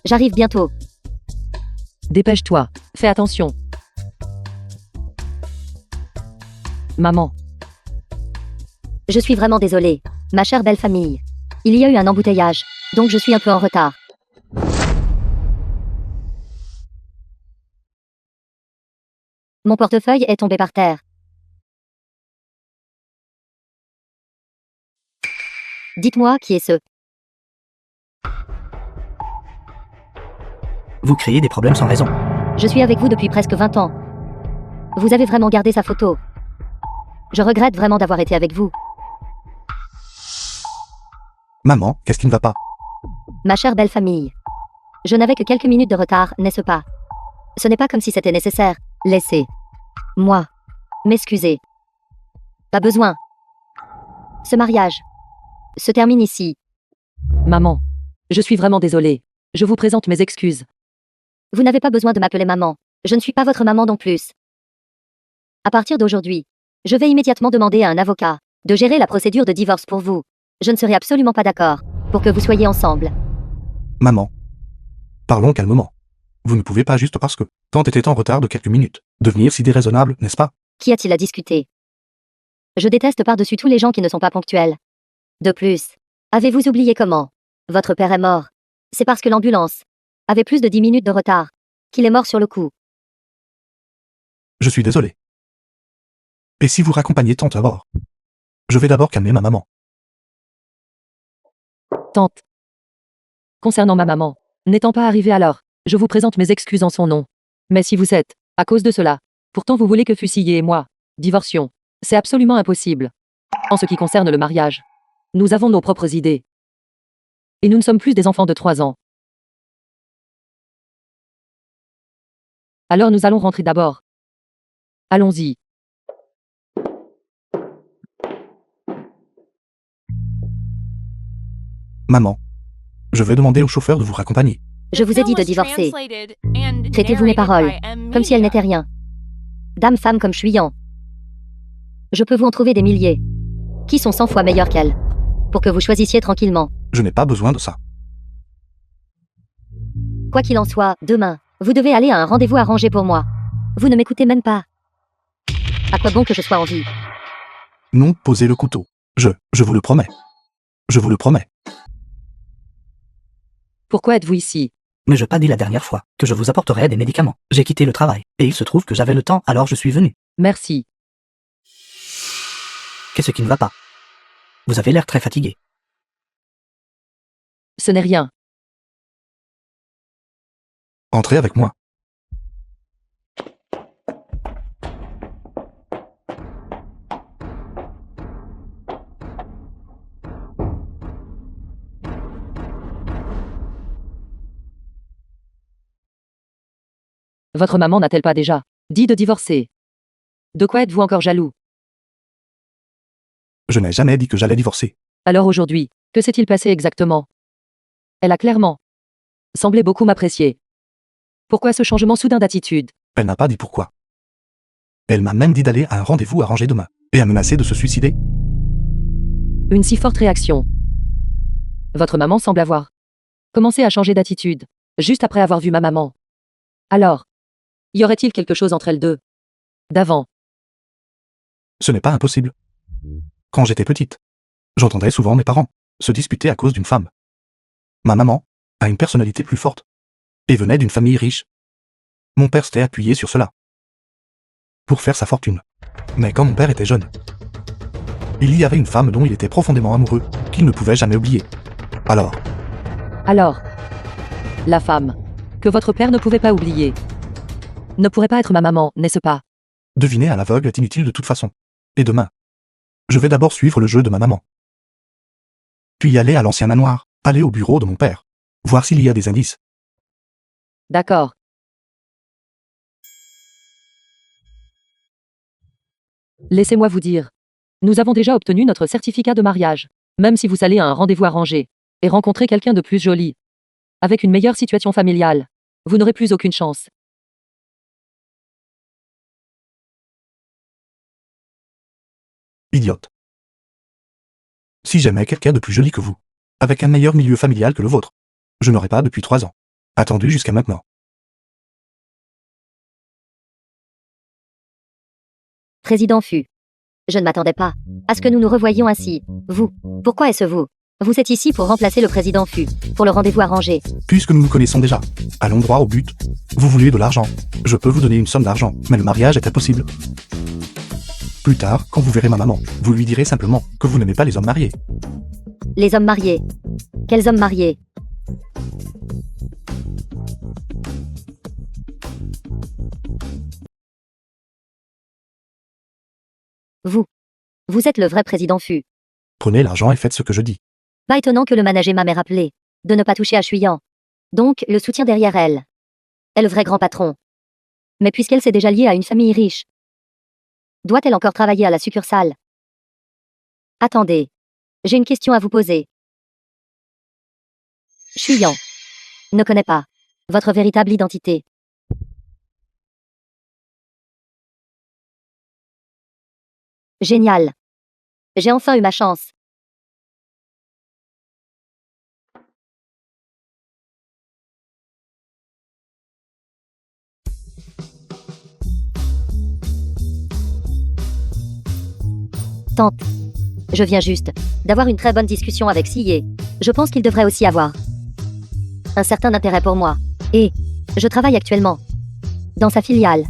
J'arrive bientôt. Dépêche-toi. Fais attention. Maman. Je suis vraiment désolée. Ma chère belle famille. Il y a eu un embouteillage, donc je suis un peu en retard. Mon portefeuille est tombé par terre. Dites-moi qui est ce. Vous créez des problèmes sans raison. Je suis avec vous depuis presque 20 ans. Vous avez vraiment gardé sa photo. Je regrette vraiment d'avoir été avec vous. Maman, qu'est-ce qui ne va pas? Ma chère belle famille. Je n'avais que quelques minutes de retard, n'est-ce pas? Ce n'est pas comme si c'était nécessaire. Laissez. Moi. M'excuser. Pas besoin. Ce mariage se termine ici. Maman. Je suis vraiment désolée. Je vous présente mes excuses. Vous n'avez pas besoin de m'appeler maman. Je ne suis pas votre maman non plus. À partir d'aujourd'hui, je vais immédiatement demander à un avocat de gérer la procédure de divorce pour vous. Je ne serai absolument pas d'accord pour que vous soyez ensemble. Maman. Parlons calmement. Vous ne pouvez pas juste parce que tant était en retard de quelques minutes, devenir si déraisonnable, n'est-ce pas? Qu'y a-t-il à discuter? Je déteste par-dessus tous les gens qui ne sont pas ponctuels. De plus, avez-vous oublié comment votre père est mort? C'est parce que l'ambulance avait plus de 10 minutes de retard qu'il est mort sur le coup. Je suis désolé. Et si vous raccompagnez tante à bord? Je vais d'abord calmer ma maman. Tante. Concernant ma maman, n'étant pas arrivée à l'heure, je vous présente mes excuses en son nom. Mais si vous êtes, à cause de cela, pourtant vous voulez que Fusillé et moi divorcions, c'est absolument impossible. En ce qui concerne le mariage, nous avons nos propres idées. Et nous ne sommes plus des enfants de 3 ans. Alors nous allons rentrer d'abord. Allons-y. Maman. Je vais demander au chauffeur de vous raccompagner. Je vous ai dit de divorcer. Traitez-vous mes paroles comme si elles n'étaient rien. Dame femme comme chouillant. Je peux vous en trouver des milliers qui sont 100 fois meilleurs qu'elle pour que vous choisissiez tranquillement. Je n'ai pas besoin de ça. Quoi qu'il en soit, demain, vous devez aller à un rendez-vous arrangé pour moi. Vous ne m'écoutez même pas. À quoi bon que je sois en vie? Non, posez le couteau. Je vous le promets. Je vous le promets. Pourquoi êtes-vous ici? Mais je pas dit la dernière fois que je vous apporterais des médicaments. J'ai quitté le travail, et il se trouve que j'avais le temps, alors je suis venu. Merci. Qu'est-ce qui ne va pas? Vous avez l'air très fatigué. Ce n'est rien. Entrez avec moi. Votre maman n'a-t-elle pas déjà dit de divorcer? De quoi êtes-vous encore jaloux? Je n'ai jamais dit que j'allais divorcer. Alors aujourd'hui, que s'est-il passé exactement? Elle a clairement semblé beaucoup m'apprécier. Pourquoi ce changement soudain d'attitude? Elle n'a pas dit pourquoi. Elle m'a même dit d'aller à un rendez-vous arrangé demain, et a menacé de se suicider. Une si forte réaction. Votre maman semble avoir commencé à changer d'attitude, juste après avoir vu ma maman. Alors, y aurait-il quelque chose entre elles deux? D'avant. Ce n'est pas impossible. Quand j'étais petite, j'entendais souvent mes parents se disputer à cause d'une femme. Ma maman a une personnalité plus forte et venait d'une famille riche. Mon père s'était appuyé sur cela pour faire sa fortune. Mais quand mon père était jeune, il y avait une femme dont il était profondément amoureux, qu'il ne pouvait jamais oublier. Alors, La femme que votre père ne pouvait pas oublier ne pourrait pas être ma maman, n'est-ce pas? deviner à l'aveugle est inutile de toute façon. Et demain, je vais d'abord suivre le jeu de ma maman. Puis aller à l'ancien manoir, aller au bureau de mon père, voir s'il y a des indices. D'accord. Laissez-moi vous dire. Nous avons déjà obtenu notre certificat de mariage. Même si vous allez à un rendez-vous arrangé et rencontrer quelqu'un de plus joli, avec une meilleure situation familiale, vous n'aurez plus aucune chance. Idiote. Si j'aimais quelqu'un de plus joli que vous, avec un meilleur milieu familial que le vôtre, je n'aurais pas depuis 3 ans attendu jusqu'à maintenant. Président Fu. Je ne m'attendais pas à ce que nous nous revoyions ainsi. Vous. Pourquoi est-ce vous? Vous êtes ici pour remplacer le président Fu, pour le rendez-vous arrangé. Puisque nous nous connaissons déjà, allons droit au but. Vous vouliez de l'argent. Je peux vous donner une somme d'argent, mais le mariage est impossible. Plus tard, quand vous verrez ma maman, vous lui direz simplement que vous n'aimez pas les hommes mariés. Les hommes mariés. Quels hommes mariés? Vous. Vous êtes le vrai président Fu. Prenez l'argent et faites ce que je dis. Pas étonnant que le manager m'ait rappelé de ne pas toucher à Chuyang. Donc, le soutien derrière elle est le vrai grand patron. Mais puisqu'elle s'est déjà liée à une famille riche, doit-elle encore travailler à la succursale? Attendez. J'ai une question à vous poser. Chuyang ne connaît pas Votre véritable identité. Génial. J'ai enfin eu ma chance. Tante. Je viens juste d'avoir une très bonne discussion avec Sillé. Je pense qu'il devrait aussi avoir un certain intérêt pour moi. Et je travaille actuellement dans sa filiale.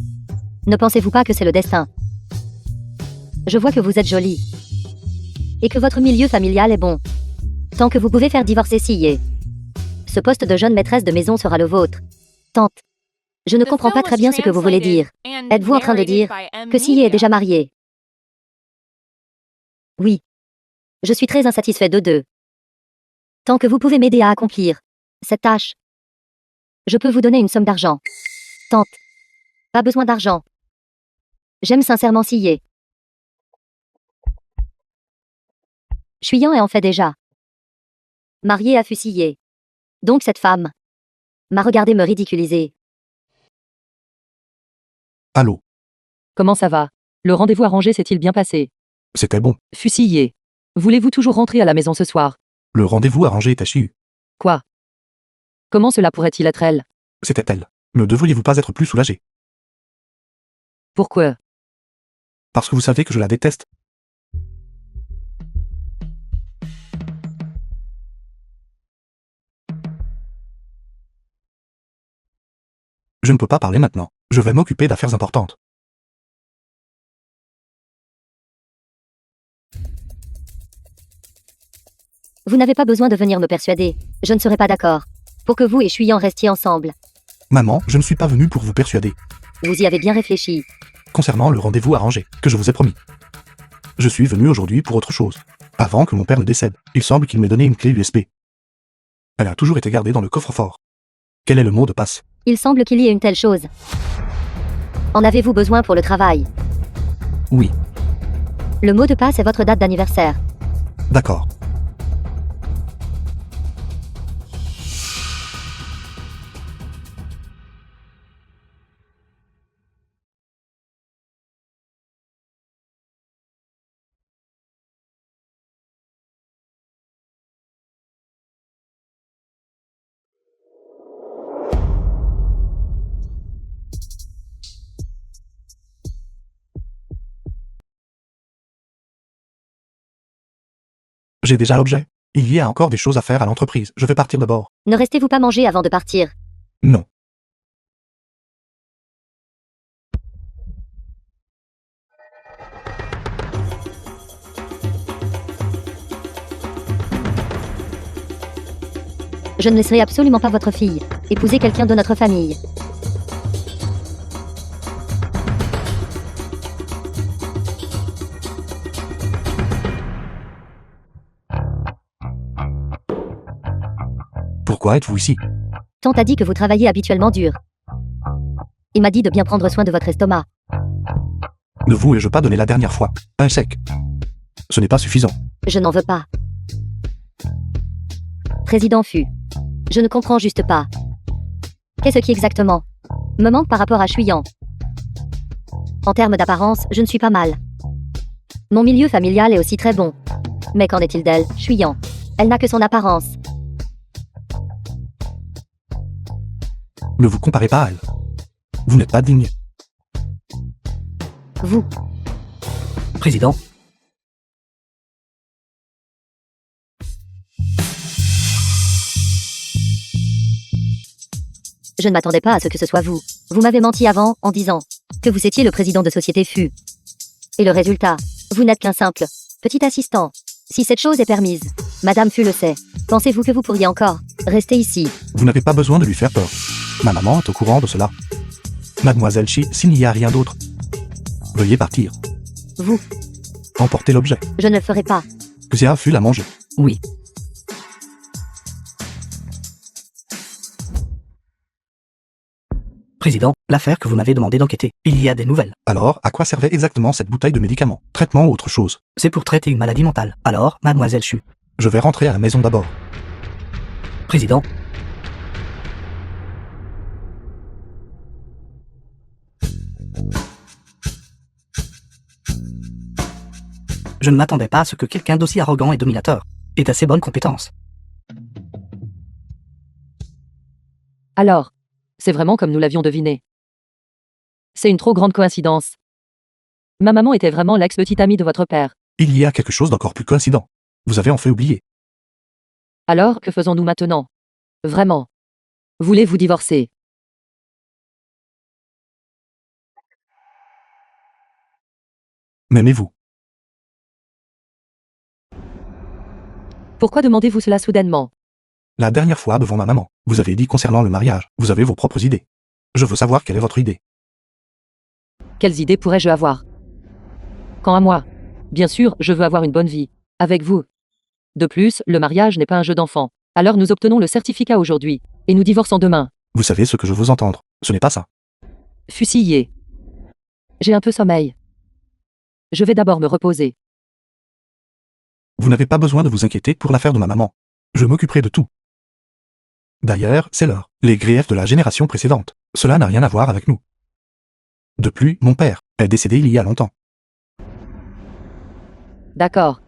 Ne pensez-vous pas que c'est le destin? Je vois que vous êtes jolie. Et que votre milieu familial est bon. Tant que vous pouvez faire divorcer Sillé, ce poste de jeune maîtresse de maison sera le vôtre. Tante. Je ne comprends pas très bien ce que vous voulez dire. Êtes-vous en train de dire que Sillé est déjà marié? Oui. Je suis très insatisfait de deux. Tant que vous pouvez m'aider à accomplir cette tâche, je peux vous donner une somme d'argent. Tante. Pas besoin d'argent. J'aime sincèrement Sillé. Chuyan est en fait déjà marié à Sillé. Donc cette femme m'a regardé me ridiculiser. Allô? Comment ça va? Le rendez-vous arrangé s'est-il bien passé? C'était bon. Fusillé. Voulez-vous toujours rentrer à la maison ce soir? Le rendez-vous arrangé était chiu. Quoi? Comment cela pourrait-il être elle? C'était elle. Ne devriez-vous pas être plus soulagé? Pourquoi? Parce que vous savez que je la déteste. Je ne peux pas parler maintenant. Je vais m'occuper d'affaires importantes. Vous n'avez pas besoin de venir me persuader. Je ne serai pas d'accord pour que vous et Chuyan restiez ensemble. Maman, je ne suis pas venu pour vous persuader. Vous y avez bien réfléchi. Concernant le rendez-vous arrangé, que je vous ai promis. Je suis venu aujourd'hui pour autre chose. Avant que mon père ne décède, il semble qu'il m'ait donné une clé USB. Elle a toujours été gardée dans le coffre-fort. Quel est le mot de passe? Il semble qu'il y ait une telle chose. En avez-vous besoin pour le travail? Oui. Le mot de passe est votre date d'anniversaire. D'accord. J'ai déjà l'objet. Il y a encore des choses à faire à l'entreprise. Je vais partir d'abord. Ne restez-vous pas manger avant de partir? Non. Je ne laisserai absolument pas votre fille épouser quelqu'un de notre famille. Pourquoi êtes-vous ici? Tante a dit que vous travaillez habituellement dur. Il m'a dit de bien prendre soin de votre estomac. Ne vous ai-je pas donné la dernière fois un chèque? Ce n'est pas suffisant. Je n'en veux pas. Président Fu. Je ne comprends juste pas. Qu'est-ce qui exactement me manque par rapport à Chuyan? En termes d'apparence, je ne suis pas mal. Mon milieu familial est aussi très bon. Mais qu'en est-il d'elle, Chuyan? Elle n'a que son apparence. Ne vous comparez pas à elle. Vous n'êtes pas digne. Vous. Président, Je ne m'attendais pas à ce que ce soit vous. Vous m'avez menti avant, en disant que vous étiez le président de Société Fu. Et le résultat, vous n'êtes qu'un simple petit assistant. Si cette chose est permise, Madame Fu le sait. Pensez-vous que vous pourriez encore rester ici? Vous n'avez pas besoin de lui faire peur. Ma maman est au courant de cela. Mademoiselle Chi, s'il n'y a rien d'autre, veuillez partir. Vous. Emportez l'objet. Je ne le ferai pas. Xia Fu l'a mangé. oui. Président, l'affaire que vous m'avez demandé d'enquêter, il y a des nouvelles. Alors, à quoi servait exactement cette bouteille de médicaments? Traitement ou autre chose? C'est pour traiter une maladie mentale. Alors, mademoiselle Chu. Je vais rentrer à la maison d'abord. Président, Je ne m'attendais pas à ce que quelqu'un d'aussi arrogant et dominateur ait assez bonnes compétences. Alors, c'est vraiment comme nous l'avions deviné. C'est une trop grande coïncidence. Ma maman était vraiment l'ex-petite amie de votre père. Il y a quelque chose d'encore plus coïncident. Vous avez en fait oublié. Alors, que faisons-nous maintenant? Vraiment. Voulez-vous divorcer? M'aimez-vous? Pourquoi demandez-vous cela soudainement? La dernière fois devant ma maman, vous avez dit concernant le mariage, vous avez vos propres idées. Je veux savoir quelle est votre idée. Quelles idées pourrais-je avoir? Quant à moi, bien sûr, je veux avoir une bonne vie. Avec vous. De plus, le mariage n'est pas un jeu d'enfant. Alors nous obtenons le certificat aujourd'hui. Et nous divorçons demain. Vous savez ce que je veux entendre. Ce n'est pas ça. Fusillé. J'ai un peu sommeil. Je vais d'abord me reposer. Vous n'avez pas besoin de vous inquiéter pour l'affaire de ma maman. Je m'occuperai de tout. D'ailleurs, c'est l'heure. Les griefs de la génération précédente. Cela n'a rien à voir avec nous. De plus, mon père est décédé il y a longtemps. D'accord.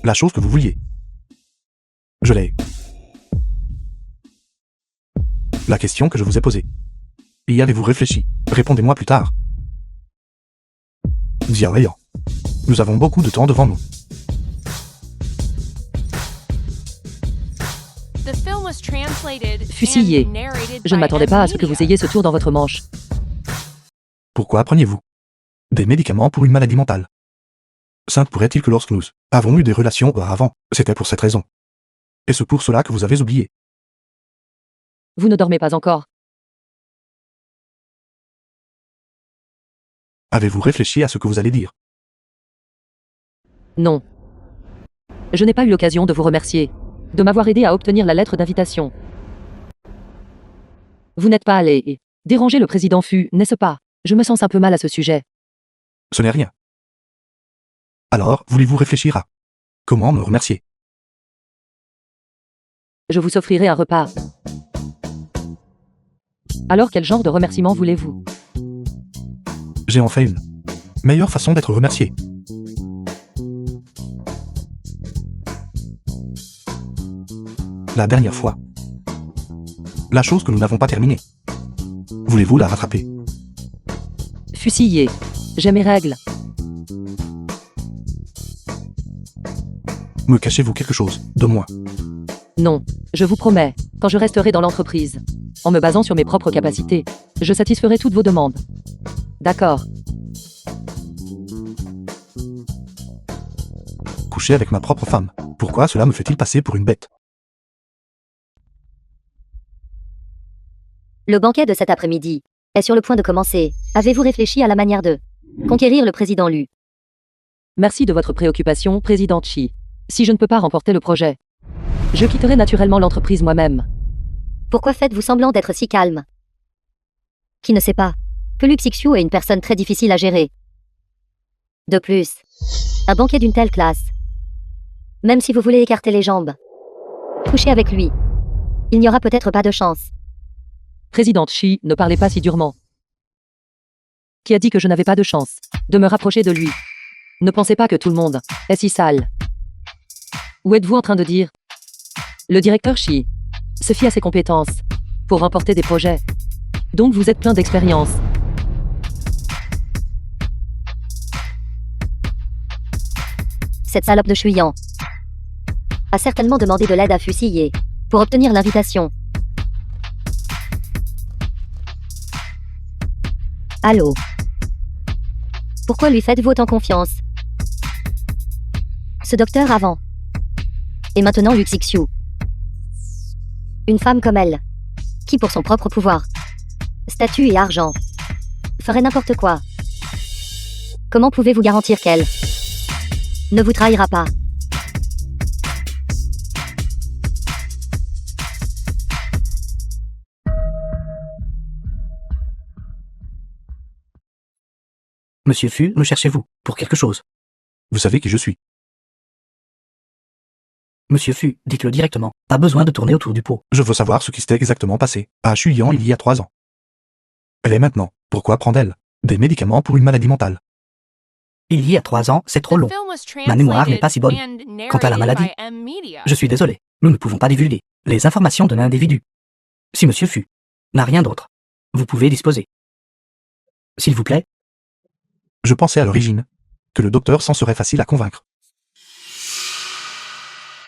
La chose que vous vouliez. Je l'ai. La question que je vous ai posée. Y avez-vous réfléchi? Répondez-moi plus tard. Diarrhéant. Nous avons beaucoup de temps devant nous. The film was translated Fusillé. and narrated Je ne by m'attendais pas à ce que vous Media. ayez ce tour dans votre manche. Pourquoi preniez-vous des médicaments pour une maladie mentale? Simple pourrait-il que lorsque nous avons eu des relations auparavant, c'était pour cette raison. Est-ce pour cela que vous avez oublié? Vous ne dormez pas encore. Avez-vous réfléchi à ce que vous allez dire? Non. Je n'ai pas eu l'occasion de vous remercier. De m'avoir aidé à obtenir la lettre d'invitation. Vous n'êtes pas allé déranger le président Fu, n'est-ce pas? Je me sens un peu mal à ce sujet. Ce n'est rien. Alors, voulez-vous réfléchir à comment me remercier? Je vous offrirai un repas. Alors quel genre de remerciement voulez-vous? J'ai en fait une meilleure façon d'être remercié. La dernière fois. La chose que nous n'avons pas terminée. Voulez-vous la rattraper? Fusillé. J'ai mes règles. Me cachez-vous quelque chose de moi? Non, je vous promets, quand je resterai dans l'entreprise, en me basant sur mes propres capacités, je satisferai toutes vos demandes. D'accord. Coucher avec ma propre femme. Pourquoi cela me fait-il passer pour une bête? Le banquet de cet après-midi est sur le point de commencer. Avez-vous réfléchi à la manière de conquérir le président Lu? Merci de votre préoccupation, Président Chi. Si je ne peux pas remporter le projet, je quitterai naturellement l'entreprise moi-même. Pourquoi faites-vous semblant d'être si calme? Qui ne sait pas que Lu Xixiu est une personne très difficile à gérer. De plus, un banquet d'une telle classe. Même si vous voulez écarter les jambes, coucher avec lui, il n'y aura peut-être pas de chance. Président Chi, ne parlez pas si durement. Qui a dit que je n'avais pas de chance de me rapprocher de lui? Ne pensez pas que tout le monde est si sale. Où êtes-vous en train de dire? Le directeur Chi se fie à ses compétences pour remporter des projets. Donc vous êtes plein d'expérience. Cette salope de Chuyan a certainement demandé de l'aide à Fusillé pour obtenir l'invitation. Allô? Pourquoi lui faites-vous autant confiance? Ce docteur avant. Et maintenant Lu Xixiu. Une femme comme elle, qui pour son propre pouvoir, statut et argent, ferait n'importe quoi. Comment pouvez-vous garantir qu'elle ne vous trahira pas? Monsieur Fu, me cherchez-vous pour quelque chose? Vous savez qui je suis. Monsieur Fu, dites-le directement. Pas besoin de tourner autour du pot. Je veux savoir ce qui s'était exactement passé à Chuyan il y a 3 ans. Elle est maintenant. Pourquoi prend-elle des médicaments pour une maladie mentale? Il y a 3 ans, c'est trop long. Ma mémoire n'est pas si bonne. Quant à la maladie, je suis désolé. Nous ne pouvons pas divulguer les informations d'un individu. Si Monsieur Fu n'a rien d'autre, vous pouvez disposer. S'il vous plaît. Je pensais à l'origine que le docteur s'en serait facile à convaincre.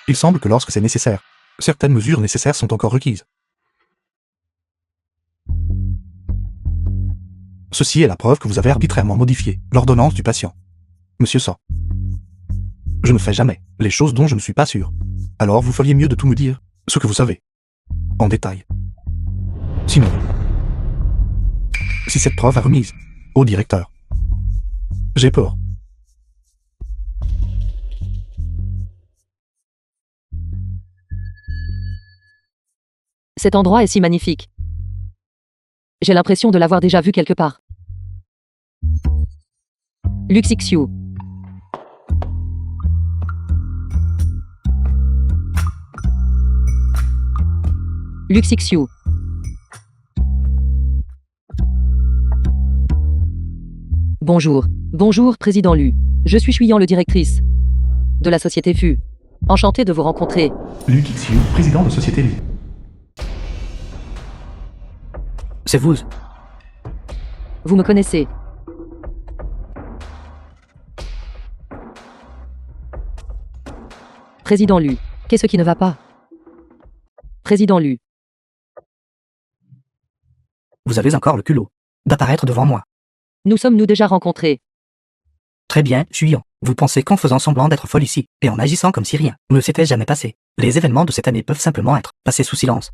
Il semble que lorsque c'est nécessaire, certaines mesures nécessaires sont encore requises. Ceci est la preuve que vous avez arbitrairement modifié l'ordonnance du patient. Monsieur So. Je ne fais jamais les choses dont je ne suis pas sûr. Alors vous feriez mieux de tout me dire, ce que vous savez. En détail. Sinon, si cette preuve est remise au directeur, j'ai peur. Cet endroit est si magnifique. J'ai l'impression de l'avoir déjà vu quelque part. Luxixiu. Luxixiu. Bonjour. Bonjour, Président Lu. Je suis Chuyan, le directrice de la société Fu. Enchantée de vous rencontrer. Lu Xiu, président de Société Li. C'est vous. Vous me connaissez. Président Lu. Qu'est-ce qui ne va pas? Président Lu. Vous avez encore le culot d'apparaître devant moi. Nous sommes-nous déjà rencontrés? Très bien, Chuyan. Vous pensez qu'en faisant semblant d'être folle ici, et en agissant comme si rien ne s'était jamais passé, les événements de cette année peuvent simplement être passés sous silence.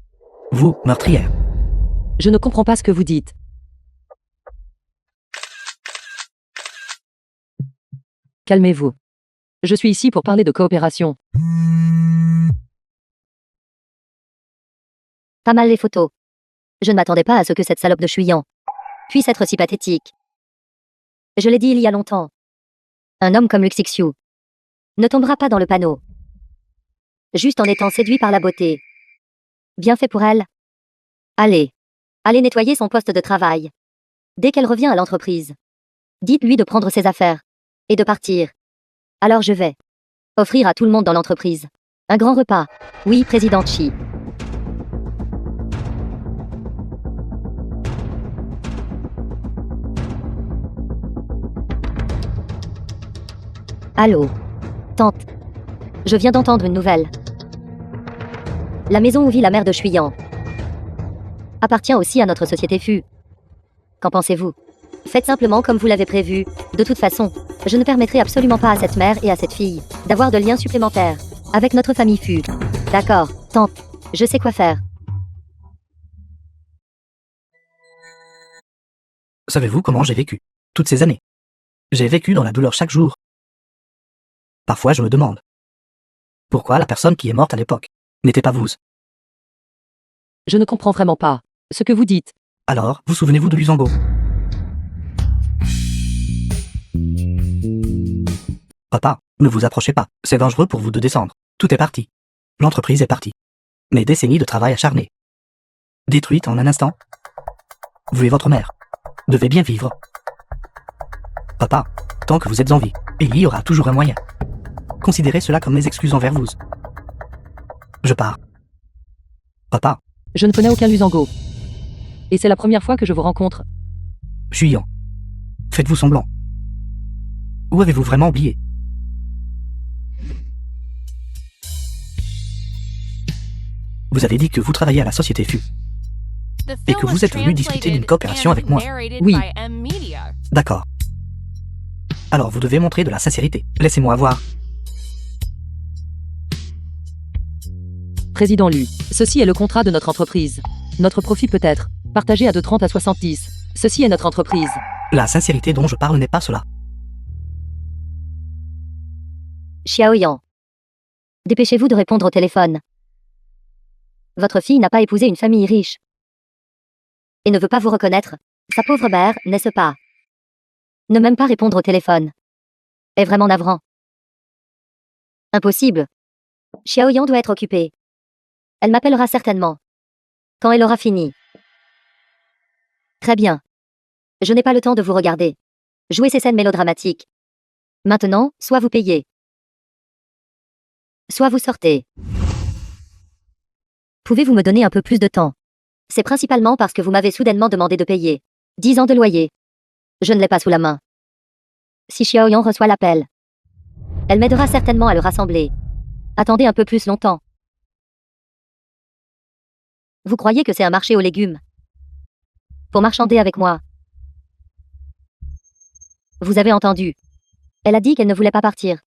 Vous, meurtrière. Je ne comprends pas ce que vous dites. Calmez-vous. Je suis ici pour parler de coopération. Pas mal les photos. Je ne m'attendais pas à ce que cette salope de Chuyan puisse être si pathétique. Je l'ai dit il y a longtemps. Un homme comme Luxixiu ne tombera pas dans le panneau. Juste en étant séduit par la beauté. Bien fait pour elle. Allez nettoyer son poste de travail. Dès qu'elle revient à l'entreprise. Dites-lui de prendre ses affaires et de partir. Alors je vais offrir à tout le monde dans l'entreprise un grand repas. Oui, Président Chi. Allô, tante. Je viens d'entendre une nouvelle. La maison où vit la mère de Chuyan appartient aussi à notre société Fu. Qu'en pensez-vous? Faites simplement comme vous l'avez prévu. De toute façon, je ne permettrai absolument pas à cette mère et à cette fille d'avoir de liens supplémentaires avec notre famille Fu. D'accord, tante. Je sais quoi faire. Savez-vous comment j'ai vécu toutes ces années? J'ai vécu dans la douleur chaque jour. Parfois je me demande pourquoi la personne qui est morte à l'époque n'était pas vous. Je ne comprends vraiment pas ce que vous dites. Alors, vous souvenez-vous de Lusango? Papa, ne vous approchez pas, c'est dangereux pour vous de descendre. Tout est parti. L'entreprise est partie. Mes décennies de travail acharné. Détruites en un instant. Vous et votre mère devez bien vivre. Papa, tant que vous êtes en vie, il y aura toujours un moyen. Considérez cela comme mes excuses envers vous. Je pars. Papa, Je ne connais aucun Lusango. Et c'est la première fois que je vous rencontre. Chuyan. Faites-vous semblant. Ou avez-vous vraiment oublié? Vous avez dit que vous travaillez à la société Fu. Et que vous êtes venu discuter d'une coopération avec moi. Oui. D'accord. Alors vous devez montrer de la sincérité. Laissez-moi voir. Président Lu. Ceci est le contrat de notre entreprise. Notre profit peut être partagé à de 30 à 70. Ceci est notre entreprise. La sincérité dont je parle n'est pas cela. Xiaoyan. Dépêchez-vous de répondre au téléphone. Votre fille n'a pas épousé une famille riche. Et ne veut pas vous reconnaître. Sa pauvre mère, n'est-ce pas? Ne même pas répondre au téléphone. Est vraiment navrant. Impossible. Xiaoyan doit être occupée. Elle m'appellera certainement. Quand elle aura fini. Très bien. Je n'ai pas le temps de vous regarder. Jouez ces scènes mélodramatiques. Maintenant, soit vous payez. Soit vous sortez. Pouvez-vous me donner un peu plus de temps? C'est principalement parce que vous m'avez soudainement demandé de payer 10 ans de loyer. Je ne l'ai pas sous la main. Si Xiaoyan reçoit l'appel, elle m'aidera certainement à le rassembler. Attendez un peu plus longtemps. Vous croyez que c'est un marché aux légumes? Pour marchander avec moi. Vous avez entendu. Elle a dit qu'elle ne voulait pas partir.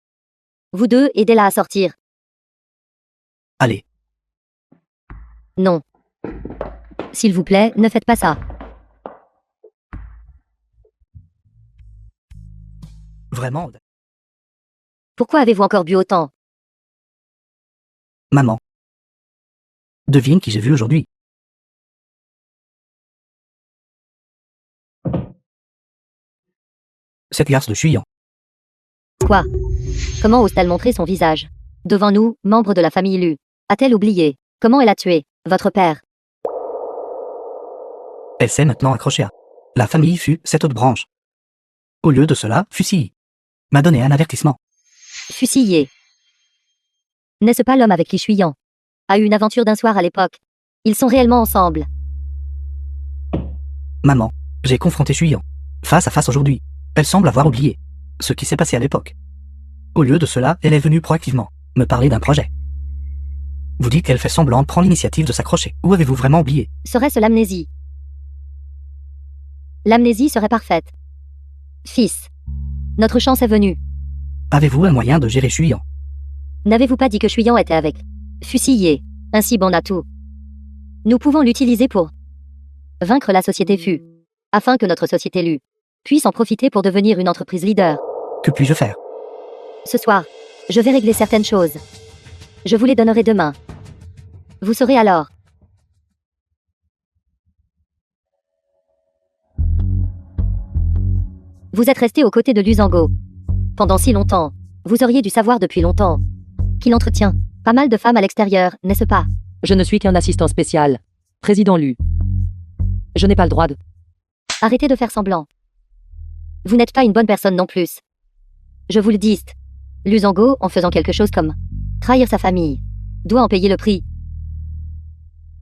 Vous deux, aidez-la à sortir. Allez, Non. S'il vous plaît, ne faites pas ça. vraiment. Pourquoi avez-vous encore bu autant? Maman. Devine qui j'ai vu aujourd'hui. Cette garce de Chuyan. Quoi? Comment ose-t-elle montrer son visage? Devant nous, membres de la famille Lu. A-t-elle oublié? Comment elle a tué votre père? Elle s'est maintenant accrochée à la famille fut cette autre branche. Au lieu de cela, Fusille m'a donné un avertissement. Fusillé. N'est-ce pas l'homme avec qui Xuyan a eu une aventure d'un soir à l'époque? Ils sont réellement ensemble. Maman, j'ai confronté Chuyan face à face aujourd'hui. Elle semble avoir oublié ce qui s'est passé à l'époque. Au lieu de cela, elle est venue proactivement me parler d'un projet. Vous dites qu'elle fait semblant de prendre l'initiative de s'accrocher. Ou avez-vous vraiment oublié? Serait-ce l'amnésie? L'amnésie serait parfaite. Fils. Notre chance est venue. Avez-vous un moyen de gérer Chuyan? N'avez-vous pas dit que Xuyan était avec Fusillé? Ainsi bon à tout. Nous pouvons l'utiliser pour vaincre la société Fu, afin que notre société Lu puisse en profiter pour devenir une entreprise leader. Que puis-je faire? Ce soir, je vais régler certaines choses. Je vous les donnerai demain. Vous saurez alors. Vous êtes resté aux côtés de Luzango pendant si longtemps. Vous auriez dû savoir depuis longtemps qu'il entretient pas mal de femmes à l'extérieur, n'est-ce pas? Je ne suis qu'un assistant spécial. Président Lu. Je n'ai pas le droit de... Arrêtez de faire semblant. Vous n'êtes pas une bonne personne non plus. Je vous le dis. Luzango, en faisant quelque chose comme trahir sa famille, doit en payer le prix.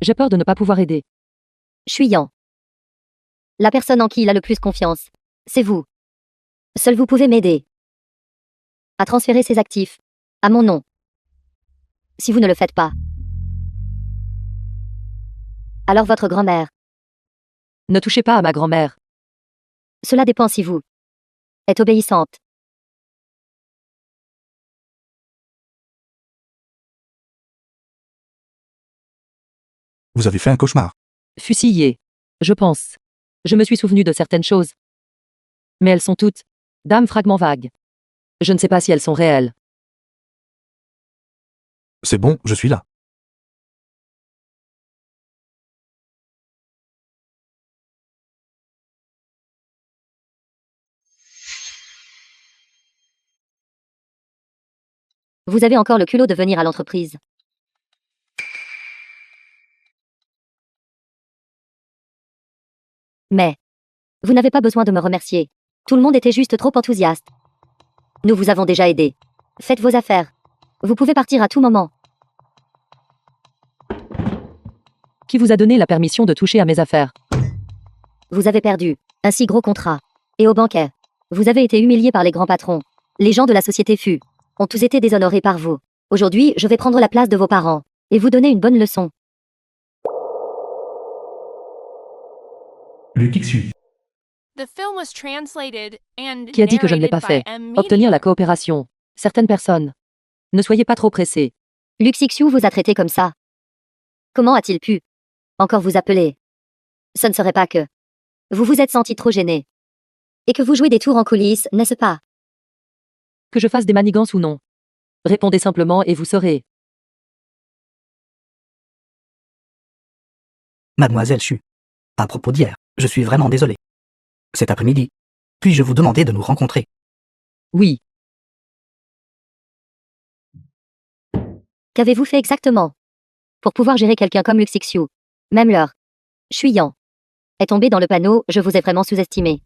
J'ai peur de ne pas pouvoir aider. Xuyan. La personne en qui il a le plus confiance, c'est vous. Seul vous pouvez m'aider à transférer ses actifs à mon nom. Si vous ne le faites pas, alors votre grand-mère. Ne touchez pas à ma grand-mère. Cela dépend si vous êtes obéissante. Vous avez fait un cauchemar. Fusillé. Je pense. Je me suis souvenu de certaines choses. Mais elles sont toutes d'âmes fragments vagues. Je ne sais pas si elles sont réelles. C'est bon, je suis là. Vous avez encore le culot de venir à l'entreprise. Mais vous n'avez pas besoin de me remercier. Tout le monde était juste trop enthousiaste. Nous vous avons déjà aidé. Faites vos affaires. Vous pouvez partir à tout moment. Qui vous a donné la permission de toucher à mes affaires? Vous avez perdu un si gros contrat. Et au banquet, vous avez été humilié par les grands patrons. Les gens de la société Fu ont tous été déshonorés par vous. Aujourd'hui, je vais prendre la place de vos parents et vous donner une bonne leçon. Lu Kixu. The film was translated and Qui a dit que je ne l'ai pas narrated fait? by M. Media. Obtenir la coopération. Certaines personnes. Ne soyez pas trop pressés. Luxixiu vous a traité comme ça. Comment a-t-il pu encore vous appeler? Ce ne serait pas que vous vous êtes senti trop gêné. Et que vous jouez des tours en coulisses, n'est-ce pas? Que je fasse des manigances ou non. Répondez simplement et vous saurez. Mademoiselle Chu. À propos d'hier, je suis vraiment désolé. Cet après-midi, puis-je vous demander de nous rencontrer? Oui. Qu'avez-vous fait exactement? Pour pouvoir gérer quelqu'un comme Luxixiu. Même leur Chuyan est tombé dans le panneau, je vous ai vraiment sous-estimé.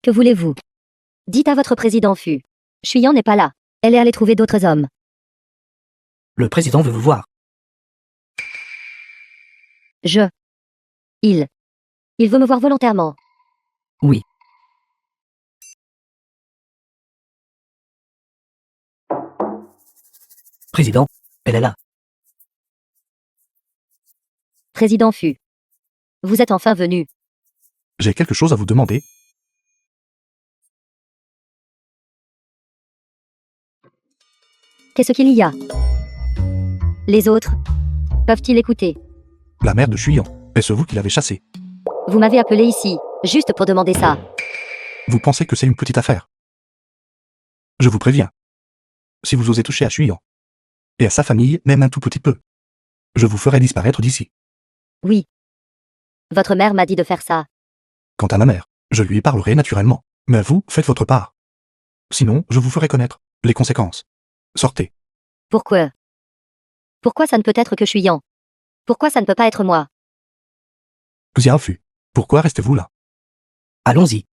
Que voulez-vous? Dites à votre président Fu. Chuyan n'est pas là. Elle est allée trouver d'autres hommes. Le président veut vous voir. Il veut me voir volontairement. Oui. Président, elle est là. Président Fu. Vous êtes enfin venu. J'ai quelque chose à vous demander. Qu'est-ce qu'il y a? Les autres peuvent-ils écouter? La mère de Chuyan, est-ce vous qui l'avez chassée? Vous m'avez appelé ici, juste pour demander ça. Vous pensez que c'est une petite affaire? Je vous préviens. Si vous osez toucher à Chuyan, et à sa famille, même un tout petit peu, je vous ferai disparaître d'ici. Oui. Votre mère m'a dit de faire ça. Quant à ma mère, je lui parlerai naturellement. Mais vous, faites votre part. Sinon, je vous ferai connaître les conséquences. Sortez. Pourquoi? Pourquoi ça ne peut être que Chuyan? Pourquoi ça ne peut pas être moi? Xiaofu, pourquoi restez-vous là? Allons-y.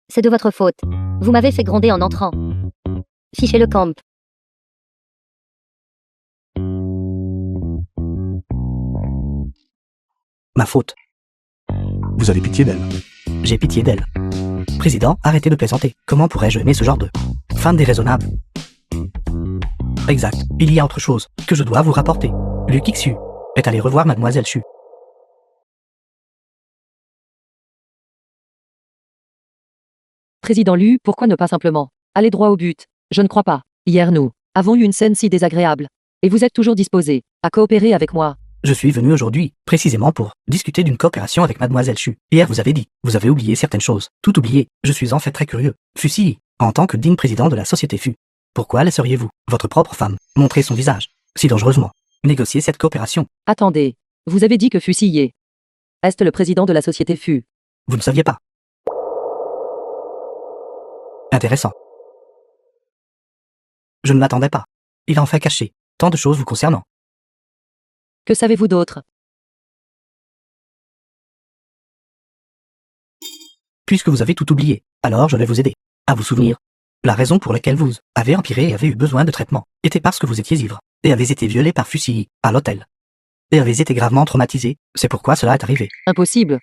C'est de votre faute. Vous m'avez fait gronder en entrant. Fichez le camp. Ma faute. Vous avez pitié d'elle. J'ai pitié d'elle. Président, arrêtez de plaisanter. Comment pourrais-je aimer ce genre de femme déraisonnable? Exact. Il y a autre chose que je dois vous rapporter. Lu Kixu est allé revoir Mademoiselle Chu. Président Lu, pourquoi ne pas simplement aller droit au but? Je ne crois pas. Hier nous avons eu une scène si désagréable. Et vous êtes toujours disposé à coopérer avec moi. Je suis venu aujourd'hui, précisément pour discuter d'une coopération avec Mademoiselle Chu. Hier vous avez dit, vous avez oublié certaines choses. Tout oublié. Je suis en fait très curieux. Fusil, en tant que digne président de la société Fu. Pourquoi laisseriez-vous votre propre femme montrer son visage si dangereusement? Négocier cette coopération. Attendez, vous avez dit que Fusillé est le président de la société Fu. Vous ne saviez pas. Intéressant. Je ne m'attendais pas. Il a en fait caché tant de choses vous concernant. Que savez-vous d'autre? Puisque vous avez tout oublié, alors je vais vous aider à vous souvenir. La raison pour laquelle vous avez empiré et avez eu besoin de traitement était parce que vous étiez ivre et avez été violé par Fusil à l'hôtel. Et avez été gravement traumatisé, c'est pourquoi cela est arrivé. Impossible.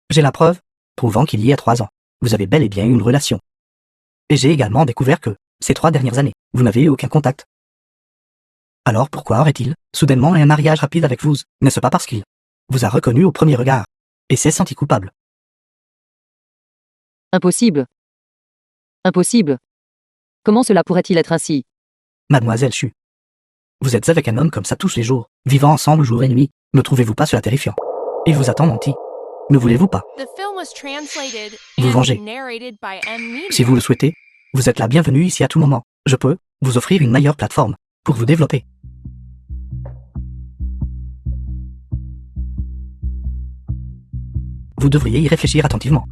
J'ai la preuve, prouvant qu'il y a 3 ans, vous avez bel et bien eu une relation. Et j'ai également découvert que, ces 3 dernières années, vous n'avez eu aucun contact. Alors pourquoi aurait-il, soudainement, un mariage rapide avec vous? N'est-ce pas parce qu'il vous a reconnu au premier regard et s'est senti coupable? Impossible. Impossible. Comment cela pourrait-il être ainsi? Mademoiselle Chu. Vous êtes avec un homme comme ça tous les jours, vivant ensemble jour et nuit, ne trouvez-vous pas cela terrifiant? Il vous a tant menti. Ne voulez-vous pas The film was translated Vous and vengez. narrated by M Media. Si vous le souhaitez, vous êtes la bienvenue ici à tout moment. Je peux vous offrir une meilleure plateforme pour vous développer. Vous devriez y réfléchir attentivement.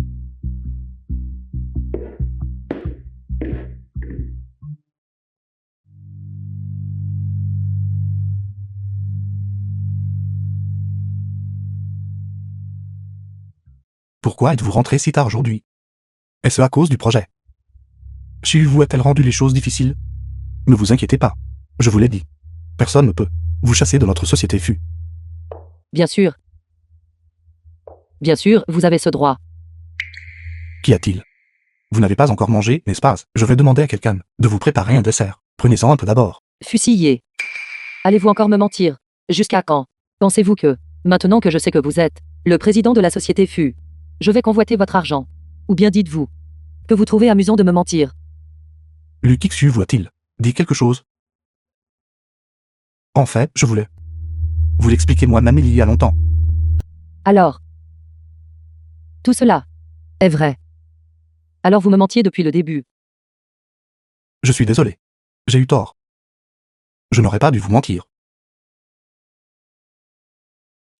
Pourquoi êtes-vous rentré si tard aujourd'hui? Est-ce à cause du projet? Chi vous a-t-elle rendu les choses difficiles? Ne vous inquiétez pas. Je vous l'ai dit. Personne ne peut vous chasser de notre société Fu. Bien sûr. Bien sûr, vous avez ce droit. Qu'y a-t-il? Vous n'avez pas encore mangé, n'est-ce pas? Je vais demander à quelqu'un de vous préparer un dessert. Prenez-en un peu d'abord. Fusillé. Allez-vous encore me mentir? Jusqu'à quand? Pensez-vous que, maintenant que je sais que vous êtes le président de la société Fu, je vais convoiter votre argent? Ou bien dites-vous que vous trouvez amusant de me mentir? Lu Kixu vous a-t-il dit quelque chose? En fait, je voulais vous l'expliquer moi-même il y a longtemps. Alors, tout cela est vrai. Alors vous me mentiez depuis le début. Je suis désolé. J'ai eu tort. Je n'aurais pas dû vous mentir.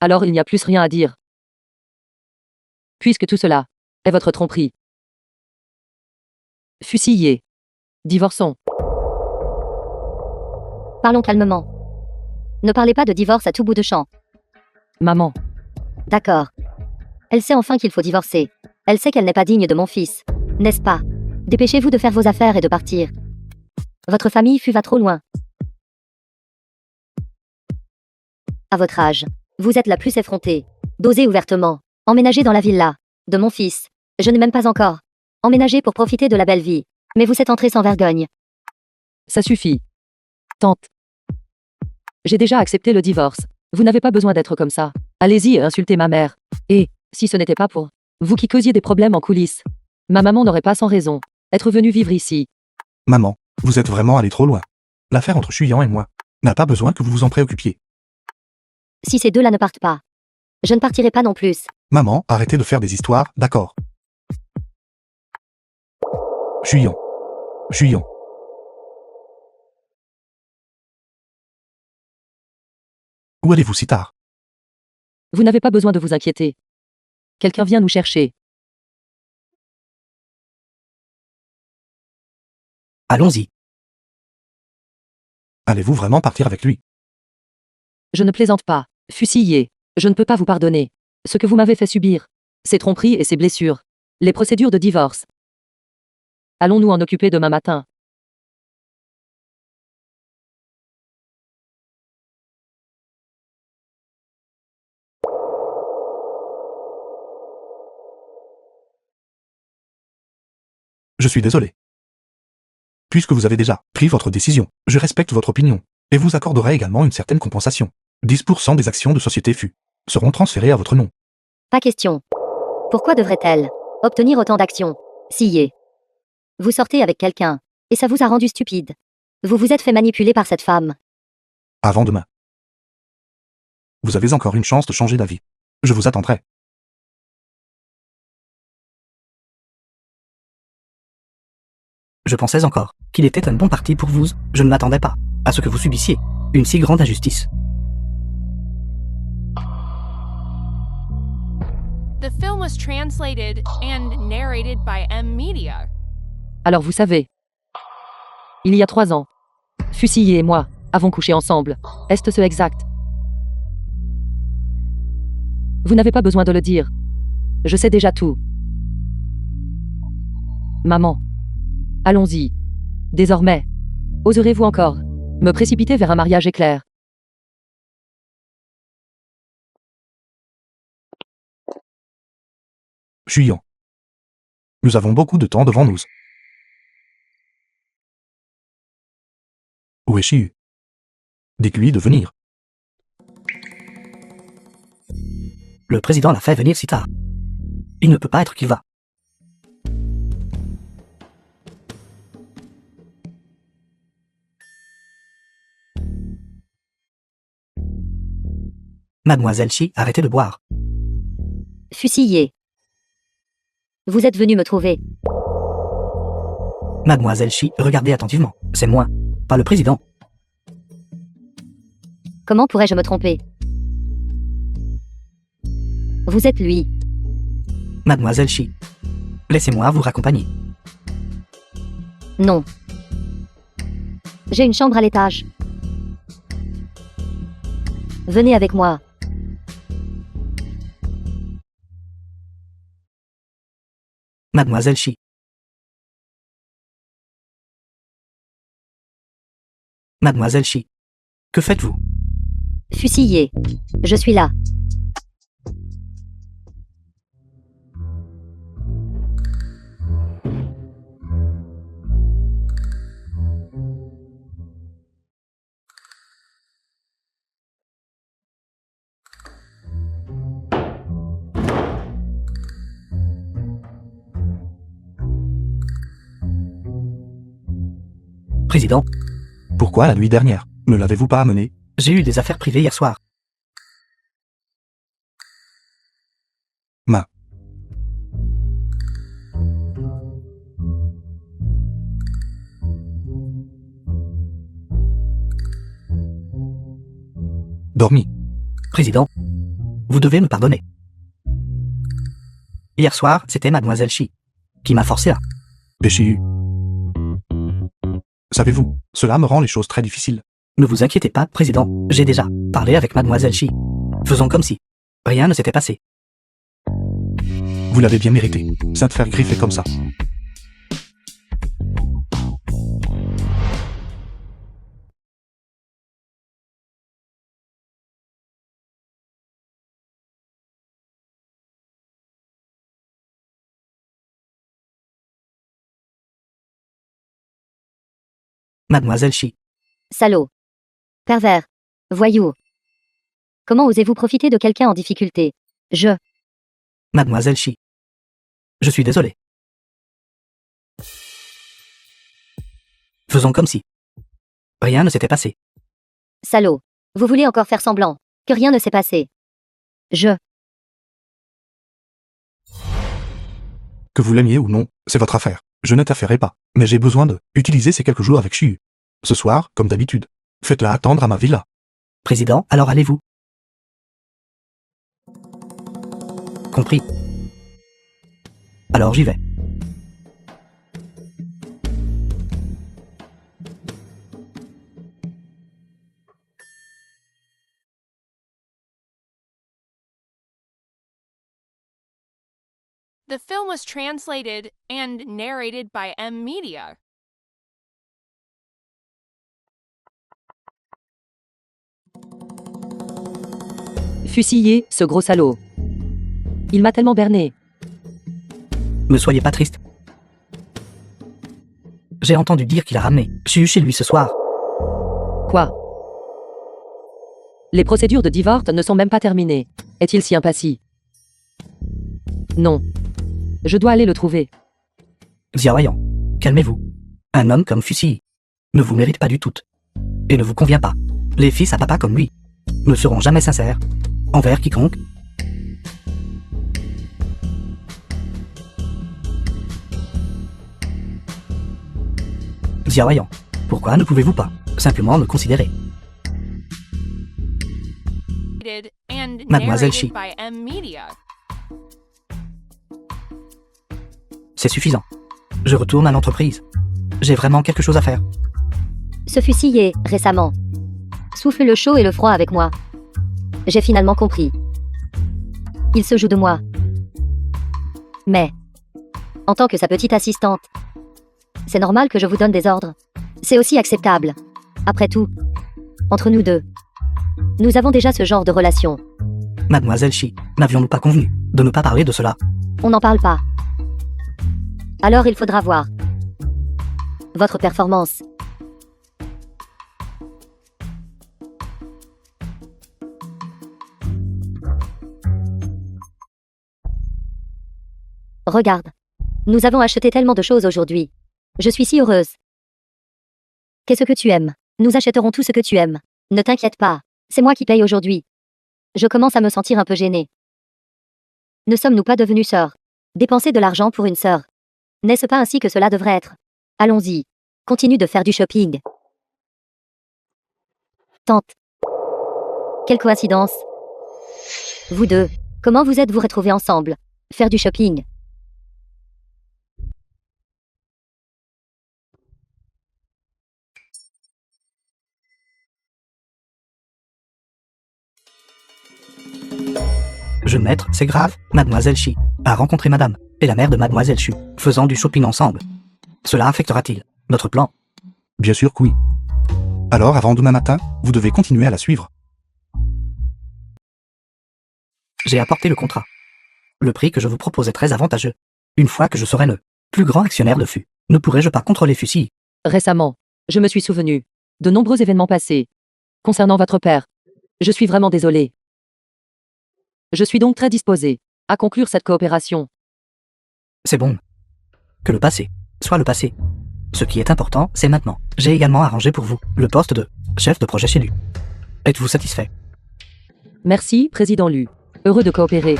Alors il n'y a plus rien à dire. Puisque tout cela est votre tromperie. Fusillé. Divorçons. Parlons calmement. Ne parlez pas de divorce à tout bout de champ. Maman. D'accord. Elle sait enfin qu'il faut divorcer. Elle sait qu'elle n'est pas digne de mon fils. N'est-ce pas? Dépêchez-vous de faire vos affaires et de partir. Votre famille va trop loin. À votre âge, vous êtes la plus effrontée. D'oser ouvertement. Emménager dans la villa de mon fils. Je n'ai même pas encore. Emménager pour profiter de la belle vie. Mais vous êtes entrée sans vergogne. Ça suffit. Tante. J'ai déjà accepté le divorce. Vous n'avez pas besoin d'être comme ça. Allez-y et insultez ma mère. Et, si ce n'était pas pour vous qui causiez des problèmes en coulisses, ma maman n'aurait pas sans raison être venue vivre ici. Maman, vous êtes vraiment allé trop loin. L'affaire entre Chuyan et moi n'a pas besoin que vous vous en préoccupiez. Si ces deux-là ne partent pas, je ne partirai pas non plus. Maman, arrêtez de faire des histoires, d'accord? Chuyan. Chuyan. Où allez-vous si tard? Vous n'avez pas besoin de vous inquiéter. Quelqu'un vient nous chercher. Allons-y. Allez-vous vraiment partir avec lui? Je ne plaisante pas. Fusillé. Je ne peux pas vous pardonner. Ce que vous m'avez fait subir. Ces tromperies et ces blessures. Les procédures de divorce. Allons-nous en occuper demain matin? Je suis désolé. Puisque vous avez déjà pris votre décision, je respecte votre opinion, et vous accorderai également une certaine compensation. 10% des actions de Société FU seront transférées à votre nom. Pas question. Pourquoi devrait-elle obtenir autant d'actions? Sillé. Vous sortez avec quelqu'un, et ça vous a rendu stupide. Vous vous êtes fait manipuler par cette femme. Avant demain. Vous avez encore une chance de changer d'avis. Je vous attendrai. Je pensais encore qu'il était un bon parti pour vous. Je ne m'attendais pas à ce que vous subissiez une si grande injustice. The film was translated and narrated by M Media. Alors vous savez. Il y a 3 ans. Fusillé et moi avons couché ensemble. Est-ce exact? Vous n'avez pas besoin de le dire. Je sais déjà tout. Maman. Allons-y. Désormais. Oserez-vous encore me précipiter vers un mariage éclair? Chuyan. Nous avons beaucoup de temps devant nous. Où est Chiu? Dites-lui de venir. Le président l'a fait venir si tard. Il ne peut pas être qu'il va. Mademoiselle Chi, arrêtez de boire. Fusillé. Vous êtes venu me trouver. Mademoiselle Chi, regardez attentivement. C'est moi, pas le président. Comment pourrais-je me tromper? Vous êtes lui. Mademoiselle Chi, laissez-moi vous raccompagner. Non. J'ai une chambre à l'étage. Venez avec moi. Mademoiselle Chi. Mademoiselle Chi, que faites-vous? Fusillé. Je suis là. Président, Pourquoi la nuit dernière? Ne l'avez-vous pas amené? j'ai eu des affaires privées hier soir. Ma. Dormi. Président, Vous devez me pardonner. Hier soir, c'était Mademoiselle Chi qui m'a forcé à... Péchi. Savez-vous, cela me rend les choses très difficiles. Ne vous inquiétez pas, Président, j'ai déjà parlé avec Mademoiselle Chi. Faisons comme si rien ne s'était passé. Vous l'avez bien mérité. Ça te faire griffer comme ça. Mademoiselle Chi, Salaud. Pervers. Voyou. Comment osez-vous profiter de quelqu'un en difficulté? Mademoiselle Chi. Je suis désolé. Faisons comme si rien ne s'était passé. Salaud. Vous voulez encore faire semblant que rien ne s'est passé? Que vous l'aimiez ou non, c'est votre affaire. Je n'interférerai pas. Mais j'ai besoin de utiliser ces quelques jours avec Chiu. Ce soir, comme d'habitude. Faites-la attendre à ma villa. Président, alors allez-vous. Compris. Alors j'y vais. The film was translated and narrated by M Media. Fusillé, ce gros salaud. Il m'a tellement berné. Ne soyez pas triste. J'ai entendu dire qu'il a ramené Chiu chez lui ce soir. Quoi? Les procédures de divorce ne sont même pas terminées. Est-il si impatient? Non. Je dois aller le trouver. Xiaoyan, calmez-vous. Un homme comme Fusil ne vous mérite pas du tout. Et ne vous convient pas. Les fils à papa comme lui ne seront jamais sincères envers quiconque. Xiaoyan, pourquoi ne pouvez-vous pas simplement me considérer? And Mademoiselle narrated Chi. by M Media. C'est suffisant. Je retourne à l'entreprise. J'ai vraiment quelque chose à faire. Ce fusillé, récemment. Souffle le chaud et le froid avec moi. J'ai finalement compris. Il se joue de moi. Mais, en tant que sa petite assistante, c'est normal que je vous donne des ordres. C'est aussi acceptable. Après tout, entre nous deux, nous avons déjà ce genre de relation. Mademoiselle Chi, n'avions-nous pas convenu de ne pas parler de cela? On n'en parle pas. Alors il faudra voir votre performance. Regarde. Nous avons acheté tellement de choses aujourd'hui. Je suis si heureuse. Qu'est-ce que tu aimes? Nous achèterons tout ce que tu aimes. Ne t'inquiète pas. C'est moi qui paye aujourd'hui. Je commence à me sentir un peu gênée. Ne sommes-nous pas devenus sœurs? Dépenser de l'argent pour une sœur. N'est-ce pas ainsi que cela devrait être? Allons-y. Continue de faire du shopping. Tante. Quelle coïncidence. Vous deux, comment vous êtes-vous retrouvés ensemble? Faire du shopping. Je maître, c'est grave. Mademoiselle Chi a rencontré madame et la mère de Mademoiselle Chu, faisant du shopping ensemble. Cela affectera-t-il notre plan? Bien sûr que oui. Alors, avant demain matin, vous devez continuer à la suivre. J'ai apporté le contrat. Le prix que je vous propose est très avantageux. Une fois que je serai le plus grand actionnaire de FU, ne pourrai-je pas contrôler FUCI? Récemment, je me suis souvenu de nombreux événements passés. Concernant votre père, je suis vraiment désolé. Je suis donc très disposé à conclure cette coopération. C'est bon. Que le passé soit le passé. Ce qui est important, c'est maintenant. J'ai également arrangé pour vous le poste de chef de projet chez lui. Êtes-vous satisfait? Merci, Président Lu. Heureux de coopérer.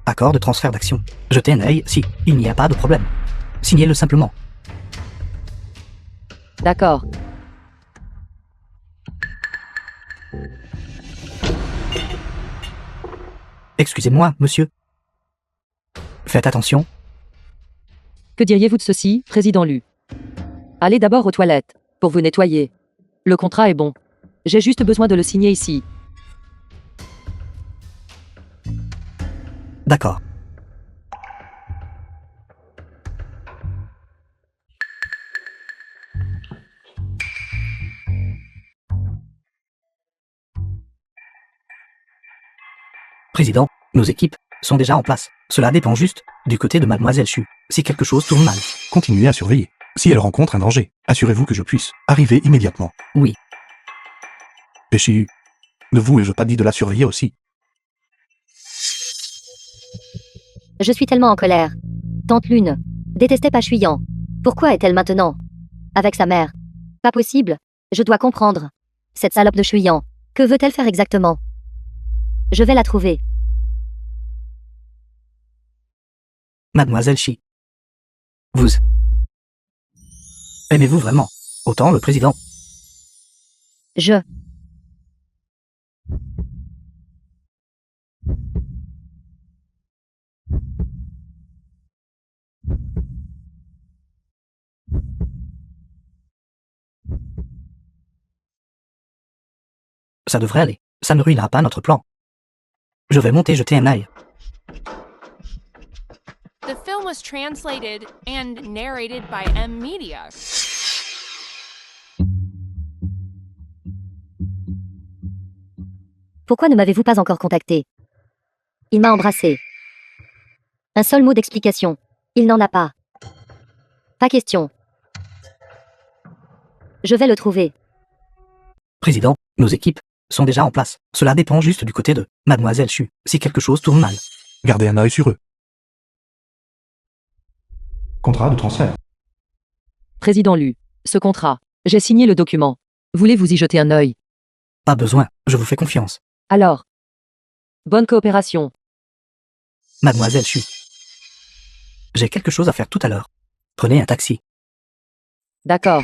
Accord de transfert d'action. Jetez un œil si il n'y a pas de problème. Signez-le simplement. D'accord. Excusez-moi, monsieur. Faites attention. Que diriez-vous de ceci, président Lu? Allez d'abord aux toilettes, pour vous nettoyer. Le contrat est bon. J'ai juste besoin de le signer ici. D'accord. Président, nos équipes sont déjà en place. Cela dépend juste du côté de Mademoiselle Chu. Si quelque chose tourne mal. Continuez à surveiller. Si elle rencontre un danger, assurez-vous que je puisse arriver immédiatement. Oui. Péchi, ne vous ai-je pas dit de la surveiller aussi? Je suis tellement en colère. Tante Lune détestait Pachuyant. Pourquoi est-elle maintenant avec sa mère? Pas possible. Je dois comprendre. Cette salope de Chuyant. Que veut-elle faire exactement? Je vais la trouver. Mademoiselle Chi. Vous aimez-vous vraiment autant le président? Je... Ça devrait aller. Ça ne ruinera pas notre plan. Je vais monter jeter un œil. The film was translated and narrated by M Media. Pourquoi ne m'avez-vous pas encore contacté? Il m'a embrassé. Un seul mot d'explication. Il n'en a pas. Pas question. Je vais le trouver. Président, nos équipes sont déjà en place. Cela dépend juste du côté de Mademoiselle Chu. Si quelque chose tourne mal. Gardez un œil sur eux. Contrat de transfert. Président Lu, ce contrat. J'ai signé le document. Voulez-vous y jeter un œil? Pas besoin, je vous fais confiance. Alors. Bonne coopération. Mademoiselle Chu. J'ai quelque chose à faire tout à l'heure. Prenez un taxi. D'accord.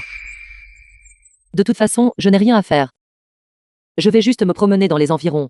De toute façon, je n'ai rien à faire. Je vais juste me promener dans les environs.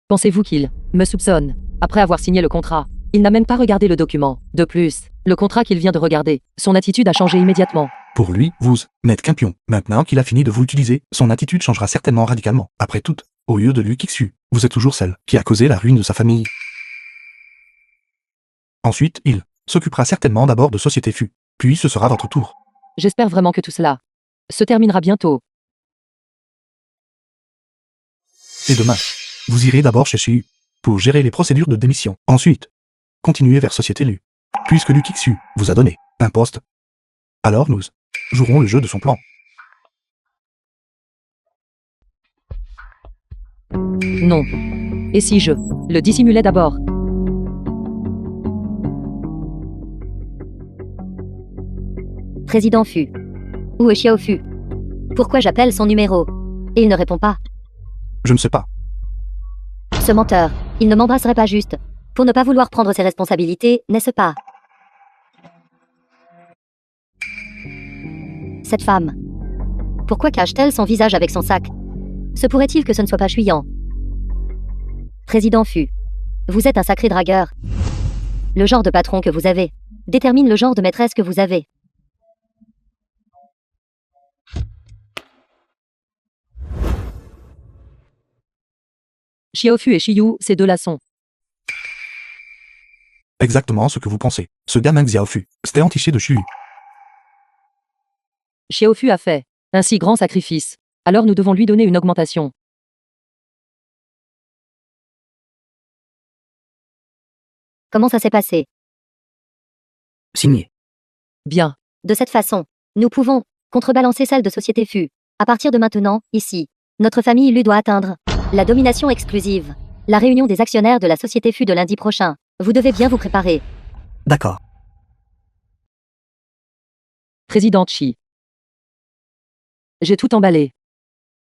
Pensez-vous qu'il me soupçonne après avoir signé le contrat? Il n'a même pas regardé le document. De plus, le contrat qu'il vient de regarder, son attitude a changé immédiatement. Pour lui, vous n'êtes qu'un pion. Maintenant qu'il a fini de vous utiliser, son attitude changera certainement radicalement. Après tout, au lieu de lui Kixu, vous êtes toujours celle qui a causé la ruine de sa famille. Ensuite, il s'occupera certainement d'abord de Société Fu. Puis ce sera votre tour. J'espère vraiment que tout cela se terminera bientôt. Et demain, vous irez d'abord chez Shiu pour gérer les procédures de démission. Ensuite, continuez vers Société Lu. Puisque Lu Kixu vous a donné un poste, alors nous jouerons le jeu de son plan. Non. Et si je le dissimulais d'abord? Président Fu. Où est Xiao Fu? Pourquoi j'appelle son numéro? Et il ne répond pas. Je ne sais pas. Ce menteur, il ne m'embrasserait pas juste. Pour ne pas vouloir prendre ses responsabilités, n'est-ce pas? Cette femme. Pourquoi cache-t-elle son visage avec son sac? Se pourrait-il que ce ne soit pas Chuyant? Président Fu. Vous êtes un sacré dragueur. Le genre de patron que vous avez détermine le genre de maîtresse que vous avez. Xiaofu et Shiyu, ces deux-là sont. Exactement ce que vous pensez. Ce gamin Xiaofu, c'était entiché de Shiu. Xiaofu a fait un si grand sacrifice. Alors nous devons lui donner une augmentation. Comment ça s'est passé? Signé. Bien. De cette façon, nous pouvons contrebalancer celle de Société Fu. À partir de maintenant, ici, notre famille Lu doit atteindre la domination exclusive. La réunion des actionnaires de la Société Fu de lundi prochain. Vous devez bien vous préparer. D'accord. Président Chi. J'ai tout emballé.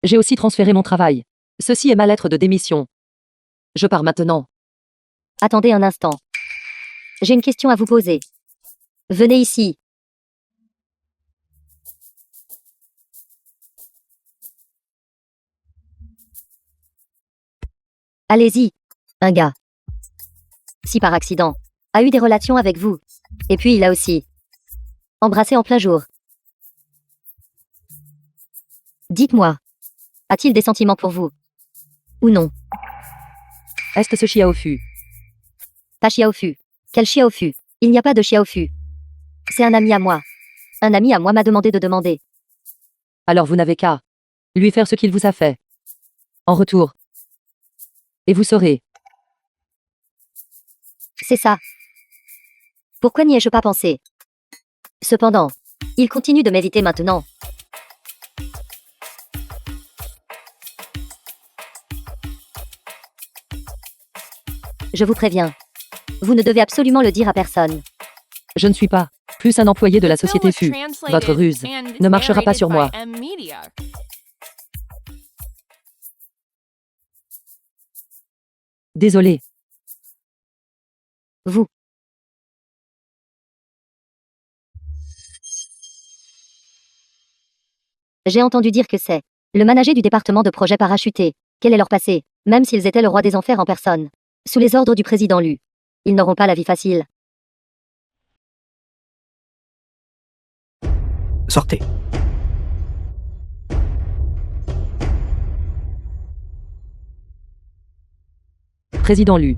J'ai aussi transféré mon travail. Ceci est ma lettre de démission. Je pars maintenant. Attendez un instant. J'ai une question à vous poser. Venez ici. Allez-y. Un gars. Si par accident, a eu des relations avec vous. Et puis il a aussi embrassé en plein jour. Dites-moi. A-t-il des sentiments pour vous? Ou non? Est-ce ce Xiaofu? Pas Xiaofu. Quel Xiaofu? Il n'y a pas de Xiaofu. C'est un ami à moi. Un ami à moi m'a demandé de demander. Alors vous n'avez qu'à lui faire ce qu'il vous a fait. En retour. Et vous saurez. C'est ça. Pourquoi n'y ai-je pas pensé? Cependant, il continue de m'éviter maintenant. Je vous préviens. Vous ne devez absolument le dire à personne. Je ne suis pas plus un employé de la The film société was FU. translated Votre ruse and ne marchera pas narrated sur by moi. M-Media. Désolé. Vous. J'ai entendu dire que c'est le manager du département de projet parachuté. Quel est leur passé? Même s'ils étaient le roi des enfers en personne. Sous les ordres du président Lu. Ils n'auront pas la vie facile. Sortez. Président Lu.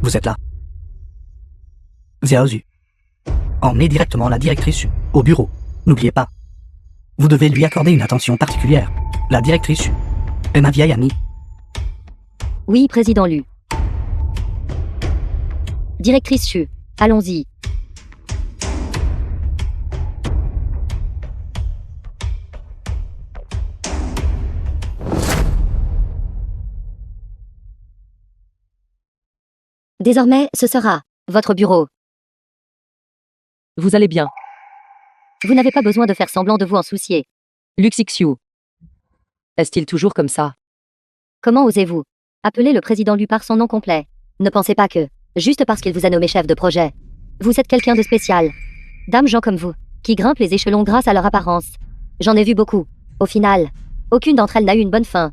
Vous êtes là. Xiaozu. Emmenez directement la directrice au bureau. N'oubliez pas. Vous devez lui accorder une attention particulière. La directrice est ma vieille amie. Oui, président Lu. Directrice Chu. Allons-y. Désormais, ce sera votre bureau. Vous allez bien. Vous n'avez pas besoin de faire semblant de vous en soucier. Luxixiu. Est-il toujours comme ça? Comment osez-vous appeler le président Lu par son nom complet? Ne pensez pas que, juste parce qu'il vous a nommé chef de projet, vous êtes quelqu'un de spécial. Dames gens comme vous, qui grimpent les échelons grâce à leur apparence. J'en ai vu beaucoup. Au final, aucune d'entre elles n'a eu une bonne fin.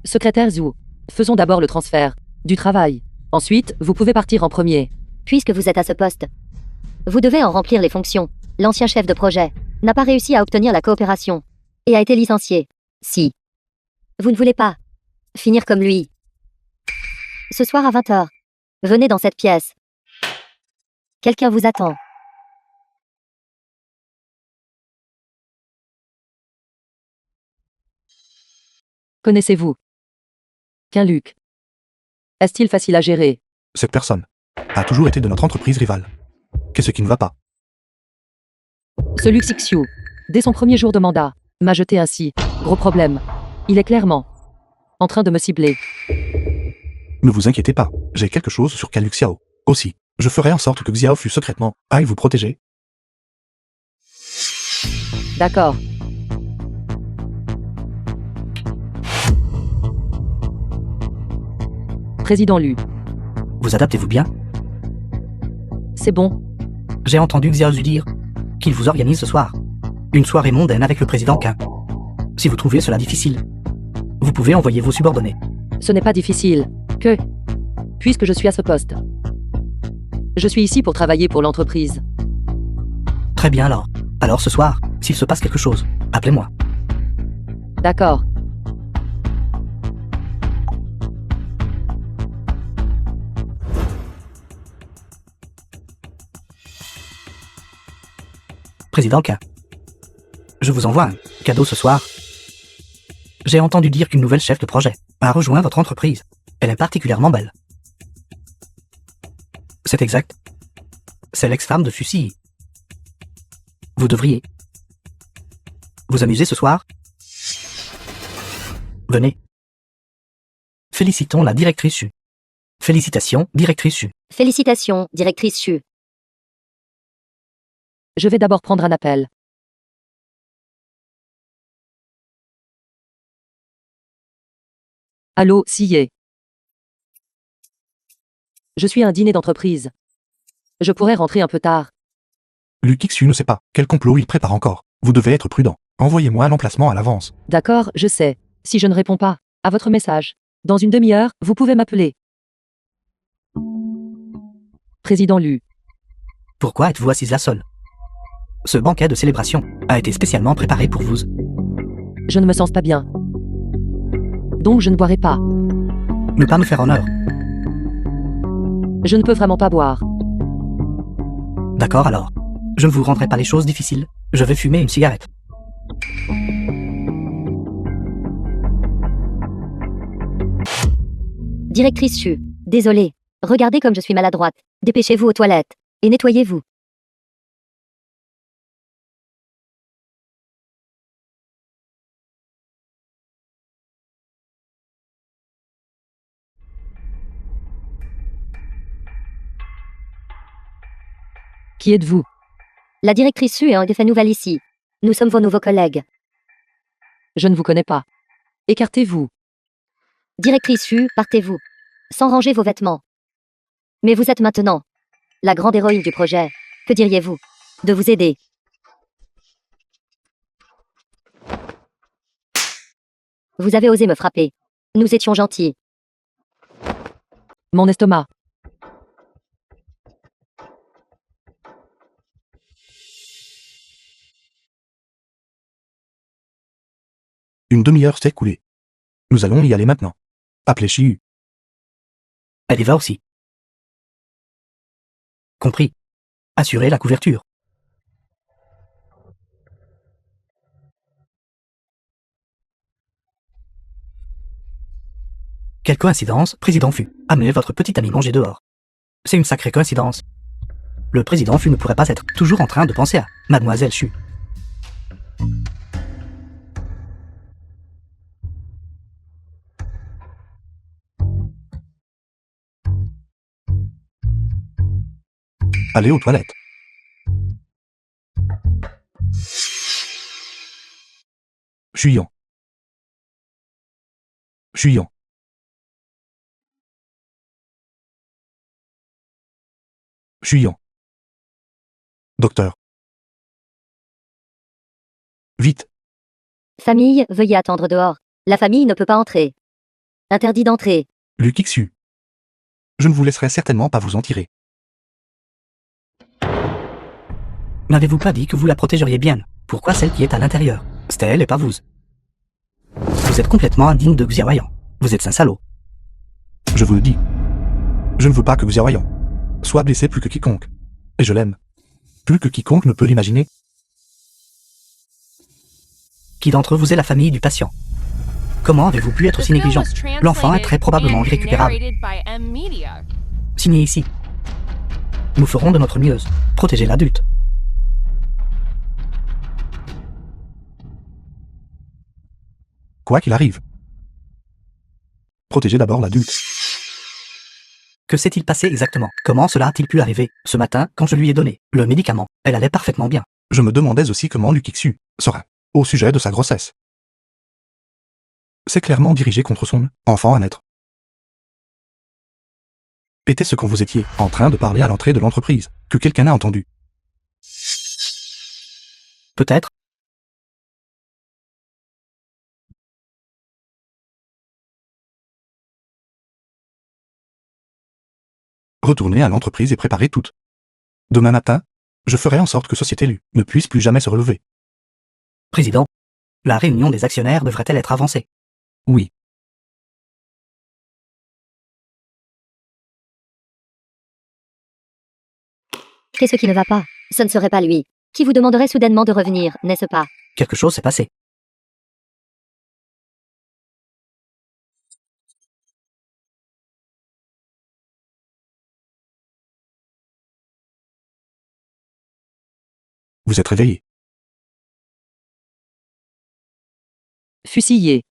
Secrétaire Zhu. Faisons d'abord le transfert du travail. Ensuite, vous pouvez partir en premier. Puisque vous êtes à ce poste, vous devez en remplir les fonctions. L'ancien chef de projet n'a pas réussi à obtenir la coopération et a été licencié. Si vous ne voulez pas finir comme lui, ce soir à 20h, venez dans cette pièce. Quelqu'un vous attend. Connaissez-vous qu'un Luc? Est-il facile à gérer? Cette personne a toujours été de notre entreprise rivale. Qu'est-ce qui ne va pas? Ce Luxixiu, dès son premier jour de mandat, m'a jeté ainsi. Gros problème. Il est clairement en train de me cibler. Ne vous inquiétez pas, j'ai quelque chose sur Kaluk Xiao. Aussi, je ferai en sorte que Xiao fût secrètement aille vous protéger. D'accord. Président Lu. Vous adaptez-vous bien? C'est bon. J'ai entendu Xiaozu dire qu'il vous organise ce soir une soirée mondaine avec le président Qin. Si vous trouvez cela difficile, vous pouvez envoyer vos subordonnés. Ce n'est pas difficile. Puisque je suis à ce poste. Je suis ici pour travailler pour l'entreprise. Très bien alors. Alors ce soir, s'il se passe quelque chose, appelez-moi. D'accord. Président Qin. Je vous envoie un cadeau ce soir. J'ai entendu dire qu'une nouvelle chef de projet a rejoint votre entreprise. Elle est particulièrement belle. C'est exact. C'est l'ex-femme de Sucy. Vous devriez vous amuser ce soir. Venez. Félicitons la directrice Chu. Félicitations, directrice Chu. Félicitations, directrice Chu. Je vais d'abord prendre un appel. Allô, Sillé. Je suis à un dîner d'entreprise. Je pourrais rentrer un peu tard. Luc-Xu ne sait pas quel complot il prépare encore. Vous devez être prudent. Envoyez-moi un emplacement à l'avance. D'accord, je sais. Si je ne réponds pas à votre message, dans une demi-heure, vous pouvez m'appeler. Président Lu. Pourquoi êtes-vous assise là seule? Ce banquet de célébration a été spécialement préparé pour vous. Je ne me sens pas bien. Donc je ne boirai pas. Ne pas me faire honneur. Je ne peux vraiment pas boire. D'accord alors. Je ne vous rendrai pas les choses difficiles. Je vais fumer une cigarette. Directrice Chu. Désolée. Regardez comme je suis maladroite. Dépêchez-vous aux toilettes. Et nettoyez-vous. Qui êtes-vous? La directrice Chu est un effet nouvelle ici. Nous sommes vos nouveaux collègues. Je ne vous connais pas. Écartez-vous. Directrice Chu, partez-vous. Sans ranger vos vêtements. Mais vous êtes maintenant la grande héroïne du projet. Que diriez-vous de vous aider? Vous avez osé me frapper. Nous étions gentils. Mon estomac. Une demi-heure s'est écoulée. Nous allons y aller maintenant. Appelez Chiu. Elle y va aussi. Compris. Assurez la couverture. Quelle coïncidence, président Fu. Amenez votre petit ami manger dehors. C'est une sacrée coïncidence. Le président Fu ne pourrait pas être toujours en train de penser à Mademoiselle Chu. Allez aux toilettes. Chuyan. Chuyan. Chuyan. Docteur. Vite. Famille, veuillez attendre dehors. La famille ne peut pas entrer. Interdit d'entrer. Luc-Xu. Je ne vous laisserai certainement pas vous en tirer. N'avez-vous pas dit que vous la protégeriez bien? Pourquoi celle qui est à l'intérieur? C'était elle et pas vous. Vous êtes complètement indigne de Xiaoyan. Vous êtes un salaud. Je vous le dis. Je ne veux pas que Xiaoyan soit blessé plus que quiconque. Et je l'aime. Plus que quiconque ne peut l'imaginer. Qui d'entre vous est la famille du patient? Comment avez-vous pu être The aussi film négligent? was L'enfant est très translated probablement and irrécupérable. narrated by M Media. Signez ici. Nous ferons de notre mieux. Protégez l'adulte. Quoi qu'il arrive. Protégez d'abord l'adulte. Que s'est-il passé exactement? Comment cela a-t-il pu arriver? Ce matin, quand je lui ai donné le médicament, elle allait parfaitement bien. Je me demandais aussi comment Luc-Xu sera au sujet de sa grossesse. C'est clairement dirigé contre son enfant à naître. Était-ce quand vous étiez en train de parler à l'entrée de l'entreprise que quelqu'un a entendu? Peut-être. Retournez à l'entreprise et préparez tout. Demain matin, je ferai en sorte que Société Lu ne puisse plus jamais se relever. Président, la réunion des actionnaires devrait-elle être avancée? Oui. Qu'est-ce qui ne va pas? Ce ne serait pas lui. Qui vous demanderait soudainement de revenir, n'est-ce pas? Quelque chose s'est passé. Vous êtes réveillé. Fusillé.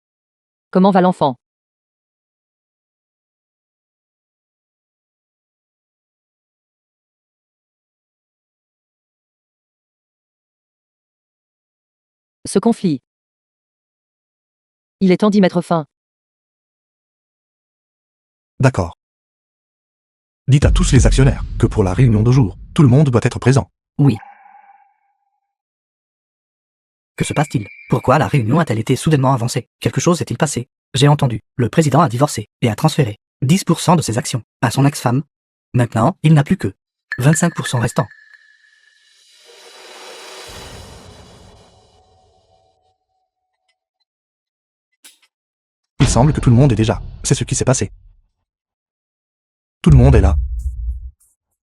Comment va l'enfant? Ce conflit. Il est temps d'y mettre fin. D'accord. Dites à tous les actionnaires que pour la réunion de jour, tout le monde doit être présent. Oui. Que se passe-t-il? Pourquoi la réunion a-t-elle été soudainement avancée? Quelque chose s'est-il passé? J'ai entendu, le président a divorcé et a transféré 10% de ses actions à son ex-femme. Maintenant, il n'a plus que 25% restants. Il semble que tout le monde est déjà. C'est ce qui s'est passé. Tout le monde est là.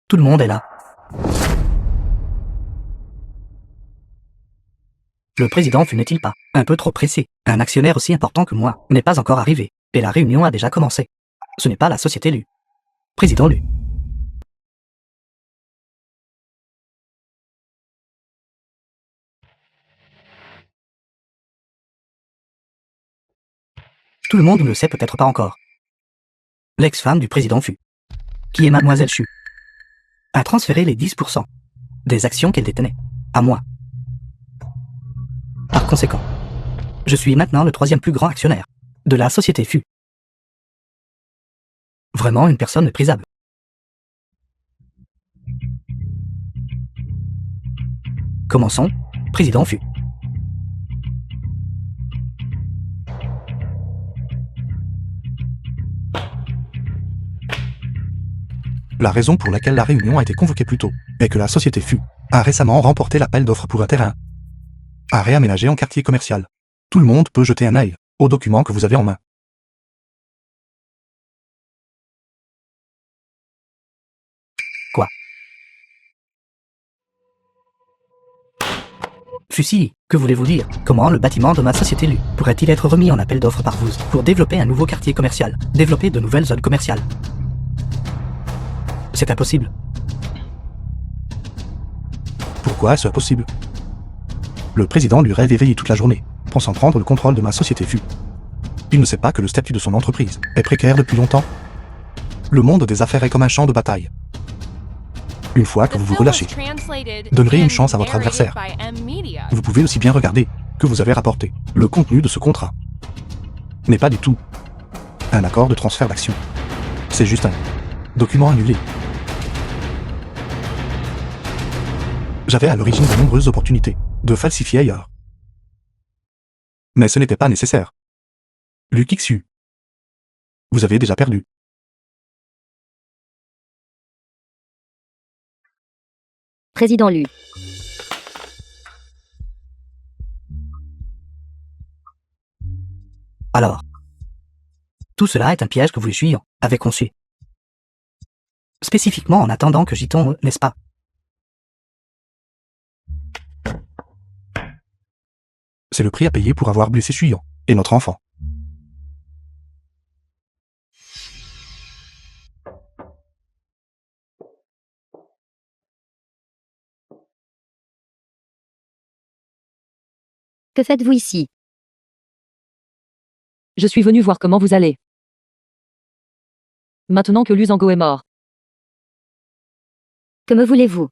Tout le monde est là. Le président n'est-il pas un peu trop pressé? Un actionnaire aussi important que moi n'est pas encore arrivé, et la réunion a déjà commencé. Ce n'est pas la société Lu. Président Lu. Tout le monde ne le sait peut-être pas encore. L'ex-femme du président Fu, qui est mademoiselle Chu, a transféré les 10% des actions qu'elle détenait à moi. Par conséquent, je suis maintenant le 3e plus grand actionnaire de la société Fu. Vraiment une personne méprisable. Commençons, président Fu. La raison pour laquelle la réunion a été convoquée plus tôt est que la société Fu a récemment remporté l'appel d'offres pour un terrain à réaménager en quartier commercial. Tout le monde peut jeter un œil aux documents que vous avez en main. Quoi? Fusil, que voulez-vous dire? Comment le bâtiment de ma société Lu pourrait-il être remis en appel d'offres par vous pour développer un nouveau quartier commercial, développer de nouvelles zones commerciales? C'est impossible. Pourquoi est-ce impossible? Le président lui rêve éveillé toute la journée, pensant prendre le contrôle de ma société Fu. Il ne sait pas que le statut de son entreprise est précaire depuis longtemps. Le monde des affaires est comme un champ de bataille. Une fois que vous vous relâchez, donnerez une chance à votre adversaire. Vous pouvez aussi bien regarder que vous avez rapporté. Le contenu de ce contrat n'est pas du tout un accord de transfert d'actions. C'est juste un document annulé. J'avais à l'origine de nombreuses opportunités de falsifier ailleurs. Mais ce n'était pas nécessaire. Lu Kixu. Vous avez déjà perdu. Président Lu. Alors, tout cela est un piège que vous les Chuyans avez conçu. Spécifiquement en attendant que j'y tombe, n'est-ce pas? C'est le prix à payer pour avoir blessé Chuyan et notre enfant. Que faites-vous ici? Je suis venu voir comment vous allez. Maintenant que Lu Zhangguo est mort. Que me voulez-vous?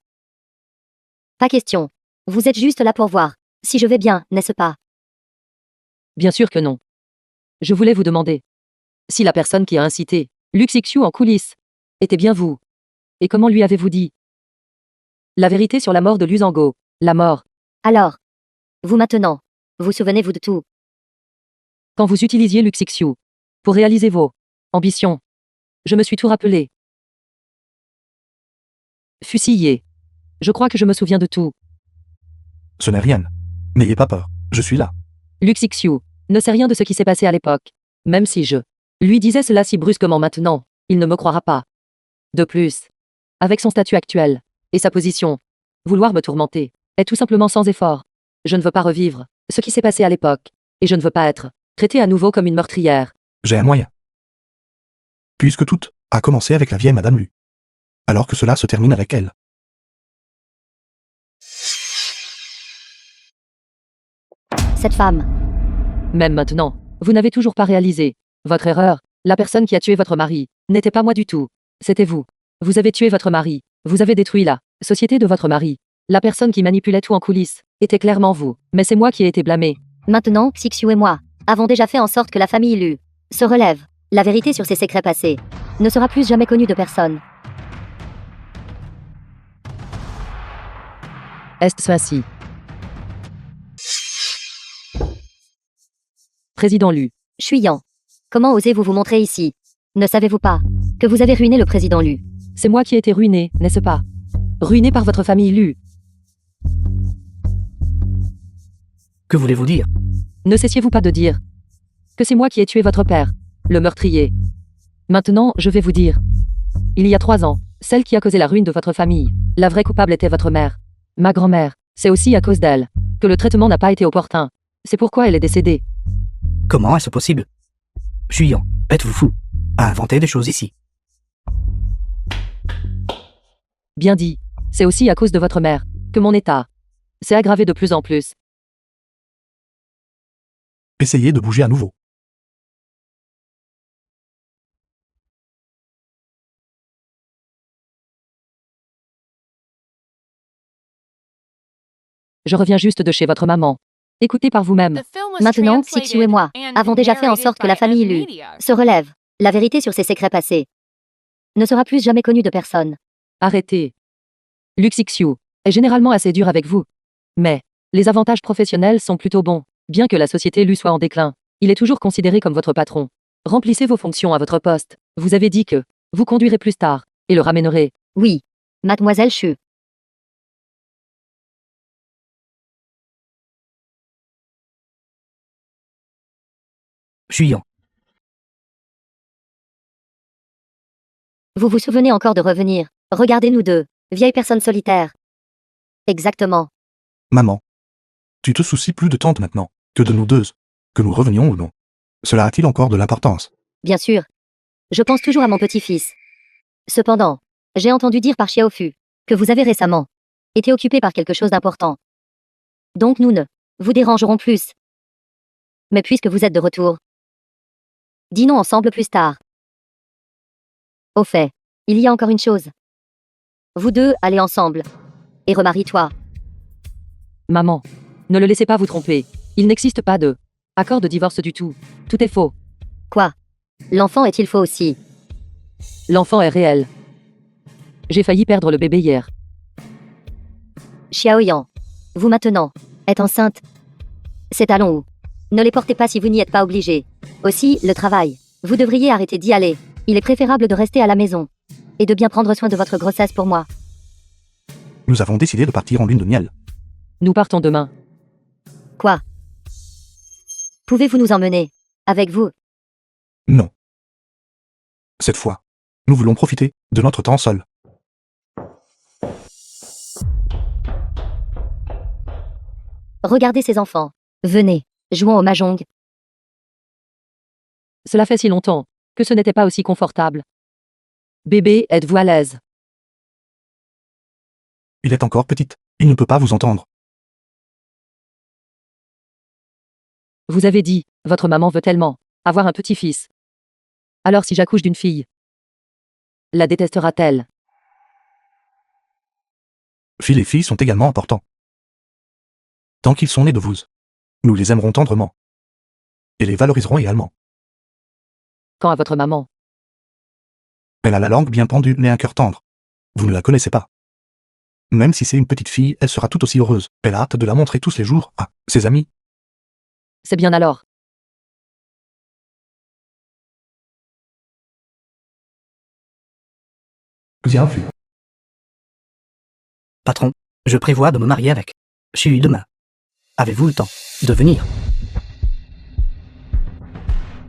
Pas question. Vous êtes juste là pour voir si je vais bien, n'est-ce pas? Bien sûr que non. Je voulais vous demander si la personne qui a incité Lu Xixiu en coulisses était bien vous. Et comment lui avez-vous dit la vérité sur la mort de Lu Zhangguo? La mort. Alors, vous maintenant, vous souvenez-vous de tout? Quand vous utilisiez Lu Xixiu pour réaliser vos ambitions, je me suis tout rappelé. Fusillé. Je crois que je me souviens de tout. Ce n'est rien. N'ayez pas peur, je suis là. Lu Xixiu ne sait rien de ce qui s'est passé à l'époque. Même si je lui disais cela si brusquement maintenant, il ne me croira pas. De plus, avec son statut actuel et sa position, vouloir me tourmenter est tout simplement sans effort. Je ne veux pas revivre ce qui s'est passé à l'époque, et je ne veux pas être traitée à nouveau comme une meurtrière. J'ai un moyen. Puisque tout a commencé avec la vieille Madame Lu. Alors que cela se termine avec elle. Cette femme. Même maintenant, vous n'avez toujours pas réalisé votre erreur. La personne qui a tué votre mari n'était pas moi du tout. C'était vous. Vous avez tué votre mari. Vous avez détruit la société de votre mari. La personne qui manipulait tout en coulisses était clairement vous. Mais c'est moi qui ai été blâmé. Maintenant, Xixiu et moi avons déjà fait en sorte que la famille Lu se relève. La vérité sur ses secrets passés ne sera plus jamais connue de personne. Est-ce ainsi? Président Lu. Chuyan. Comment osez-vous vous montrer ici? Ne savez-vous pas que vous avez ruiné le président Lu? C'est moi qui ai été ruiné, n'est-ce pas? Ruiné par votre famille Lu. Que voulez-vous dire? Ne cessiez-vous pas de dire que c'est moi qui ai tué votre père, le meurtrier. Maintenant, je vais vous dire. Il y a 3 ans, celle qui a causé la ruine de votre famille, la vraie coupable était votre mère. Ma grand-mère, c'est aussi à cause d'elle que le traitement n'a pas été opportun. C'est pourquoi elle est décédée. Comment est-ce possible? Chuyan, êtes-vous fou à inventer des choses ici? Bien dit, c'est aussi à cause de votre mère que mon état s'est aggravé de plus en plus. Essayez de bouger à nouveau. Je reviens juste de chez votre maman. Écoutez par vous-même. The film was Maintenant, translated Sixiu et moi and avons déjà fait en narrated sorte que la by famille M Lu Media. se relève. La vérité sur ses secrets passés ne sera plus jamais connue de personne. Arrêtez. Luxixiu est généralement assez dur avec vous. Mais les avantages professionnels sont plutôt bons. Bien que la société Lu soit en déclin, il est toujours considéré comme votre patron. Remplissez vos fonctions à votre poste. Vous avez dit que vous conduirez plus tard et le ramènerez. Oui, mademoiselle Chu. Chuyan, Vous vous souvenez encore de revenir? Regardez nous deux, vieilles personnes solitaires. Exactement. Maman. Tu te soucies plus de tante maintenant que de nous deux. Que nous revenions ou non. Cela a-t-il encore de l'importance? Bien sûr. Je pense toujours à mon petit-fils. Cependant, j'ai entendu dire par Xiaofu que vous avez récemment été occupé par quelque chose d'important. Donc nous ne vous dérangerons plus. Mais puisque vous êtes de retour, dînons ensemble plus tard. Au fait, il y a encore une chose. Vous deux allez ensemble. Et remarie-toi. Maman, ne le laissez pas vous tromper. Il n'existe pas de accord de divorce du tout. Tout est faux. Quoi? L'enfant est-il faux aussi? L'enfant est réel. J'ai failli perdre le bébé hier. Xiaoyan, vous maintenant êtes enceinte. C'est à long où. Ne les portez pas si vous n'y êtes pas obligé. Aussi, le travail. Vous devriez arrêter d'y aller. Il est préférable de rester à la maison. Et de bien prendre soin de votre grossesse pour moi. Nous avons décidé de partir en lune de miel. Nous partons demain. Quoi? Pouvez-vous nous emmener avec vous? Non. Cette fois, nous voulons profiter de notre temps seul. Regardez ces enfants. Venez, jouons au mahjong. Cela fait si longtemps que ce n'était pas aussi confortable. Bébé, êtes-vous à l'aise? Il est encore petite. Il ne peut pas vous entendre. Vous avez dit, votre maman veut tellement avoir un petit-fils. Alors si j'accouche d'une fille, la détestera-t-elle? Filles et filles sont également importants. Tant qu'ils sont nés de vous, nous les aimerons tendrement. Et les valoriserons également. Quand à votre maman? Elle a la langue bien pendue mais un cœur tendre. Vous ne la connaissez pas. Même si c'est une petite fille, elle sera tout aussi heureuse. Elle a hâte de la montrer tous les jours à ses amis. C'est bien alors. Bien vu. patron, je prévois de me marier avec Chui demain. Avez-vous le temps de venir?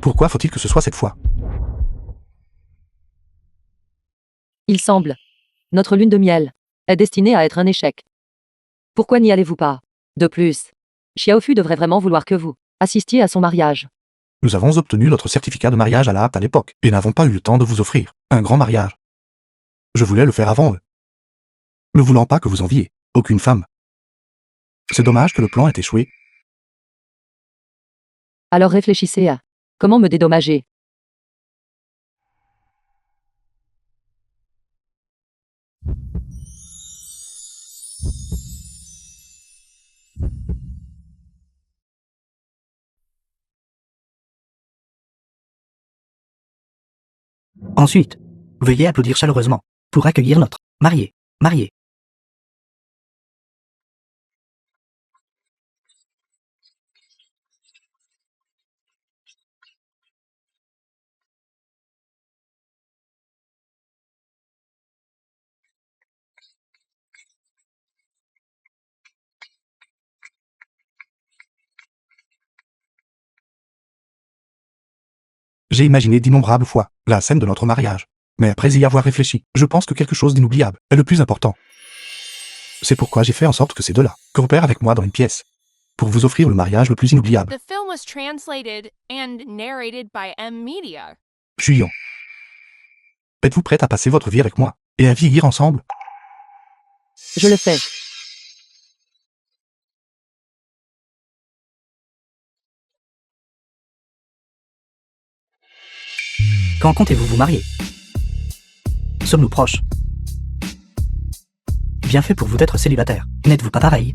Pourquoi faut-il que ce soit cette fois? Il semble. Notre lune de miel est destinée à être un échec. Pourquoi n'y allez-vous pas? De plus, Xiaofu devrait vraiment vouloir que vous assistiez à son mariage. Nous avons obtenu notre certificat de mariage à la hâte à l'époque et n'avons pas eu le temps de vous offrir un grand mariage. Je voulais le faire avant eux. Ne voulant pas que vous enviez aucune femme. C'est dommage que le plan ait échoué. Alors réfléchissez à comment me dédommager. Ensuite, veuillez applaudir chaleureusement pour accueillir notre marié. J'ai imaginé d'innombrables fois la scène de notre mariage. Mais après y avoir réfléchi, je pense que quelque chose d'inoubliable est le plus important. C'est pourquoi j'ai fait en sorte que ces deux-là coopèrent avec moi dans une pièce. Pour vous offrir le mariage le plus inoubliable. The film was translated and narrated by M Media. Julian. Êtes-vous prête à passer votre vie avec moi et à vieillir ensemble? Je le fais. Quand comptez-vous vous marier? Sommes-nous proches? Bien fait pour vous d'être célibataire, n'êtes-vous pas pareil?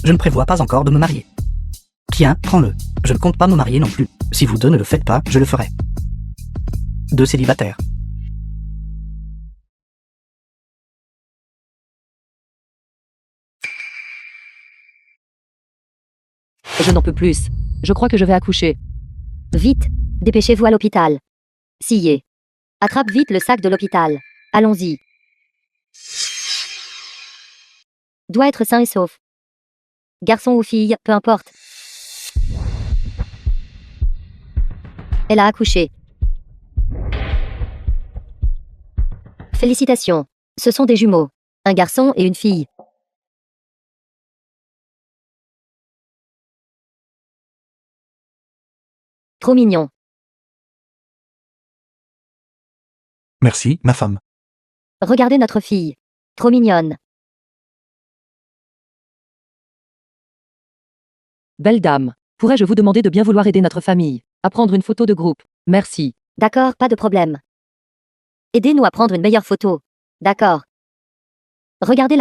Je ne prévois pas encore de me marier. Tiens, prends-le. Je ne compte pas me marier non plus. Si vous deux ne le faites pas, je le ferai. Deux célibataires. Je n'en peux plus. Je crois que je vais accoucher. Vite, dépêchez-vous à l'hôpital. Sillé. Attrape vite le sac de l'hôpital. Allons-y. Doit être sain et sauf. Garçon ou fille, peu importe. Elle a accouché. Félicitations. Ce sont des jumeaux. Un garçon et une fille. Trop mignon. Merci, ma femme. Regardez notre fille. Trop mignonne. Belle dame, pourrais-je vous demander de bien vouloir aider notre famille à prendre une photo de groupe? Merci. D'accord, pas de problème. Aidez-nous à prendre une meilleure photo. D'accord. Regardez la